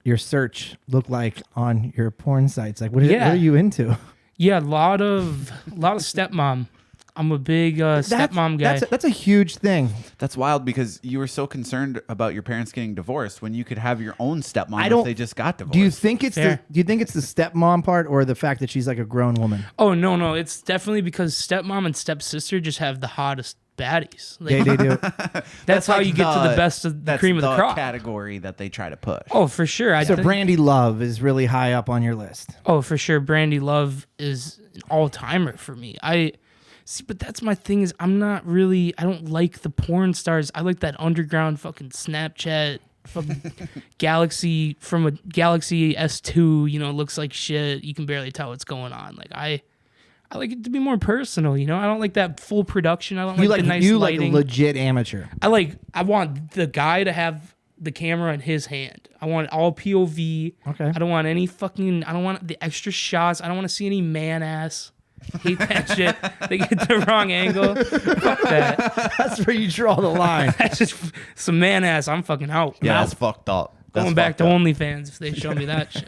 your search look like on your porn sites? Like, what are you into? Yeah, a lot of stepmom. I'm a big stepmom guy. That's a huge thing. That's wild because you were so concerned about your parents getting divorced when you could have your own stepmom if they just got divorced. Do you think it's Fair. the stepmom part or the fact that she's like a grown woman? Oh no, it's definitely because stepmom and stepsister just have the hottest baddies. Like, They do. that's how like you get to the best of the that's cream of the crop. category that they try to push. Oh, for sure. So Brandy Love is really high up on your list. Oh, for sure. Brandy Love is an all-timer for me. See, but that's my thing is I don't like the porn stars. I like that underground fucking Snapchat fucking Galaxy from a Galaxy S2, looks like shit. You can barely tell what's going on. Like I like it to be more personal, I don't like that full production. I don't like the nice lighting. Like legit amateur. I want the guy to have the camera in his hand. I want all POV. Okay. I don't want the extra shots. I don't want to see any man ass. Hate that shit. They get the wrong angle. Fuck that. That's where you draw the line. That's just some man ass. I'm fucking out. Yeah, I'm that's out. fucked up. Going back to OnlyFans if they show me that shit.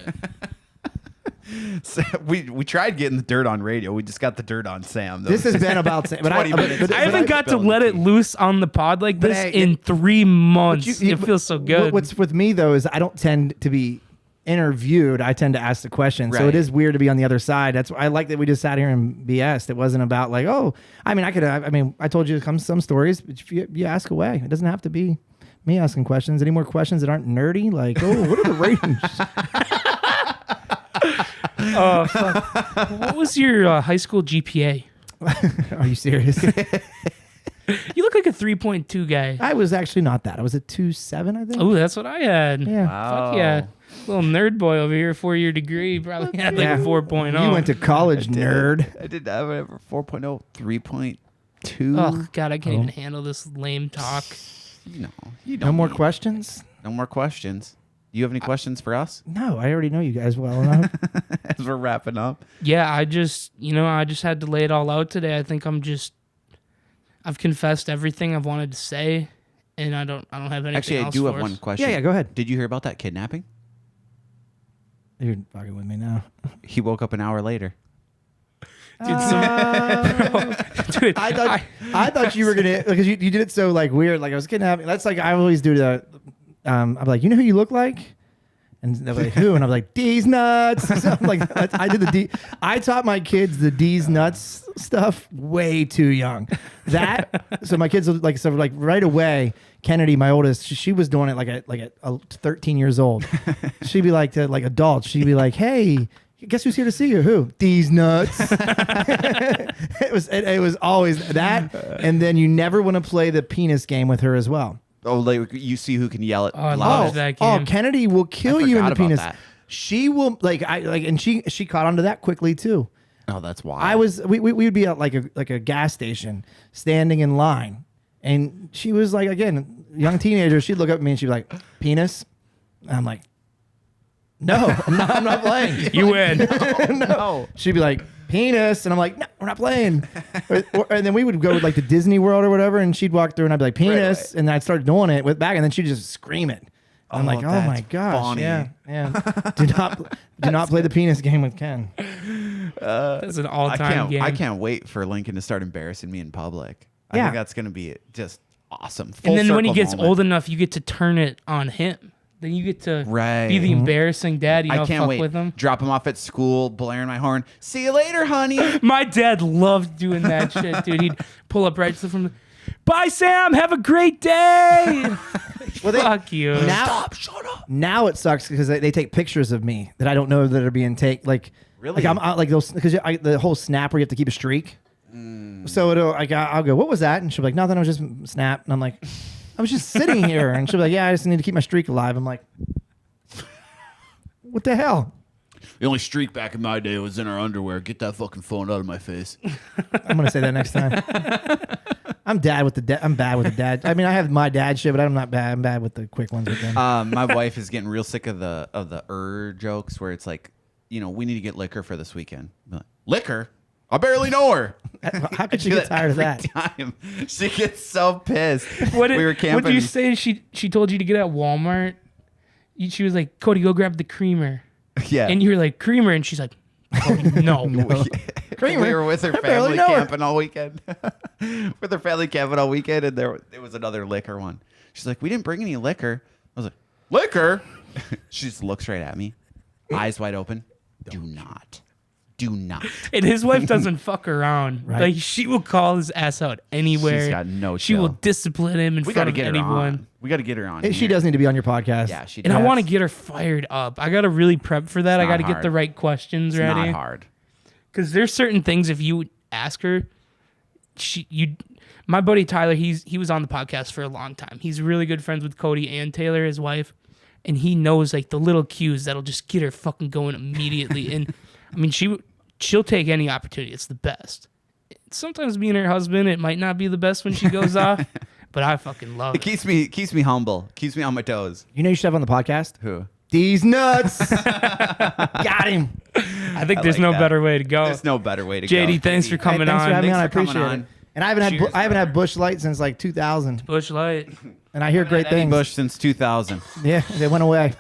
So we tried getting the dirt on radio. We just got the dirt on Sam. This has been about Sam. But 20 minutes. I haven't got to let it loose on the pod like this hey, in 3 months. It feels so good. What's with me though is I don't tend to be interviewed. I tend to ask the questions. So Right. it is weird to be on the other side. That's why I like that we just sat here and BS'd. It wasn't about like, oh, I mean, I told you some stories, but if you ask away. It doesn't have to be me asking questions. Any more questions that aren't nerdy? Like, oh, what are the ratings? Oh, fuck. What was your high school GPA? Are you serious? You look like a 3.2 guy. I was actually not that. I was a 2.7, I think. Oh, that's what I had. Yeah. Fuck yeah. Little nerd boy over here, 4-year degree. Probably had like a 4.0. You went to college, nerd. I did have a 4.0, 3.2. Oh, God, I can't even handle this lame talk. You don't No more need- questions? No more questions. Do you have any questions for us No, I already know you guys well enough. as we're wrapping up? Yeah, I just had to lay it all out today. I think I've confessed everything I've wanted to say, and I don't have anything Actually, I else do for have us. one question. Yeah, go ahead. Did you hear about that kidnapping? You're fucking with me now. He woke up an hour later. Dude, dude, I thought you were gonna because you did it so like weird. Like I was kidnapping. That's like I always do that. I'm like, you know who you look like? And they're like, who? And I'm like, D's nuts. So I'm like, I did the D. I taught my kids the D's nuts stuff way too young. So my kids like right away. Kennedy, my oldest, she was doing it like a 13 years old. She'd be like to like adults. She'd be like, hey. Guess who's here to see you? Who? These nuts. It was always that, and then you never want to play the penis game with her as well. Oh, like you see who can yell it. I loudest. love that game. Kennedy will kill I you in forgot the about penis. that. She will and she caught on to that quickly too. Oh, that's wild. We would be at like a gas station standing in line, and she was like, again, young teenager. She'd look up at me and she'd be like, penis. And I'm like, no, I'm not playing. You win. No. She'd be like, penis. And I'm like, no, we're not playing. And then we would go like to Disney World or whatever. And she'd walk through and I'd be like, penis. Right. And then I'd start doing it with back. And then she'd just scream it. I'm like, oh that's my gosh. funny. Yeah. Do not play the penis game with Ken. That's an all-time game. I can't wait for Lincoln to start embarrassing me in public. I Yeah. think that's going to be just awesome. And then when he Full gets circle moment. old enough, you get to turn it on him. Then you get to Right. be the embarrassing dad. You know, I can't fuck wait. with him. Drop him off at school, blaring my horn. See you later, honey. My dad loved doing that shit, dude. He'd pull up right from the, bye, Sam. Have a great day. Fuck you. Shut up. Now it sucks because they take pictures of me that I don't know that are being taken. Like, Really? Like I'm like those because the whole snap where you have to keep a streak. So it'll like I'll go, what was that? And she'll be like, nothing. I was just snap. And I'm like, I was just sitting here. And she'll be like, yeah, I just need to keep my streak alive. I'm like, what the hell? The only streak back in my day was in our underwear. Get that fucking phone out of my face. I'm gonna say that next time. I'm bad with the dad. I mean, I have my dad shit, but I'm not bad. I'm bad with the quick ones with them. My wife is getting real sick of the jokes where it's like, you know, we need to get liquor for this weekend. I'm like, liquor? I barely know her. How could you get tired of that? Time. She gets so pissed. What did, we were camping. What did you say? She told you to get at Walmart. She was like, Cody, go grab the creamer. Yeah. And you were like, creamer, and she's like, Cody, no. Creamer? We were with her I barely family know her. camping all weekend. With her family camping all weekend, and there was another liquor one. She's like, we didn't bring any liquor. I was like, liquor? She just looks right at me, eyes wide open. Do not. And his wife doesn't fuck around. Right. Like, she will call his ass out anywhere. She's got no She will chill. discipline him in We front got to of get her anyone. on. We got to get her on. She here. does need to be on your podcast. Yeah, she And does. I want to get her fired up. I got to really prep for that. I not got to get hard. the right questions It's ready. not hard. Because there's certain things if you ask her, my buddy Tyler, he was on the podcast for a long time. He's really good friends with Cody and Taylor, his wife, and he knows like the little cues that'll just get her fucking going immediately. And I mean, she'll take any opportunity. It's the best. Sometimes being her husband, it might not be the best when she goes off, but I fucking love It it. keeps me humble. Keeps me on my toes. You know you should have on the podcast? Who? These nuts. Got him. I think there's like no that. better way to go. There's no better way to go. JD, thanks for coming Thanks for on. having me on. I Thanks for appreciate coming it. on. And I Cheers, haven't had man. Bush Light since like 2000, Bush Light. and I hear great things. Bush since 2000. Yeah, they went away.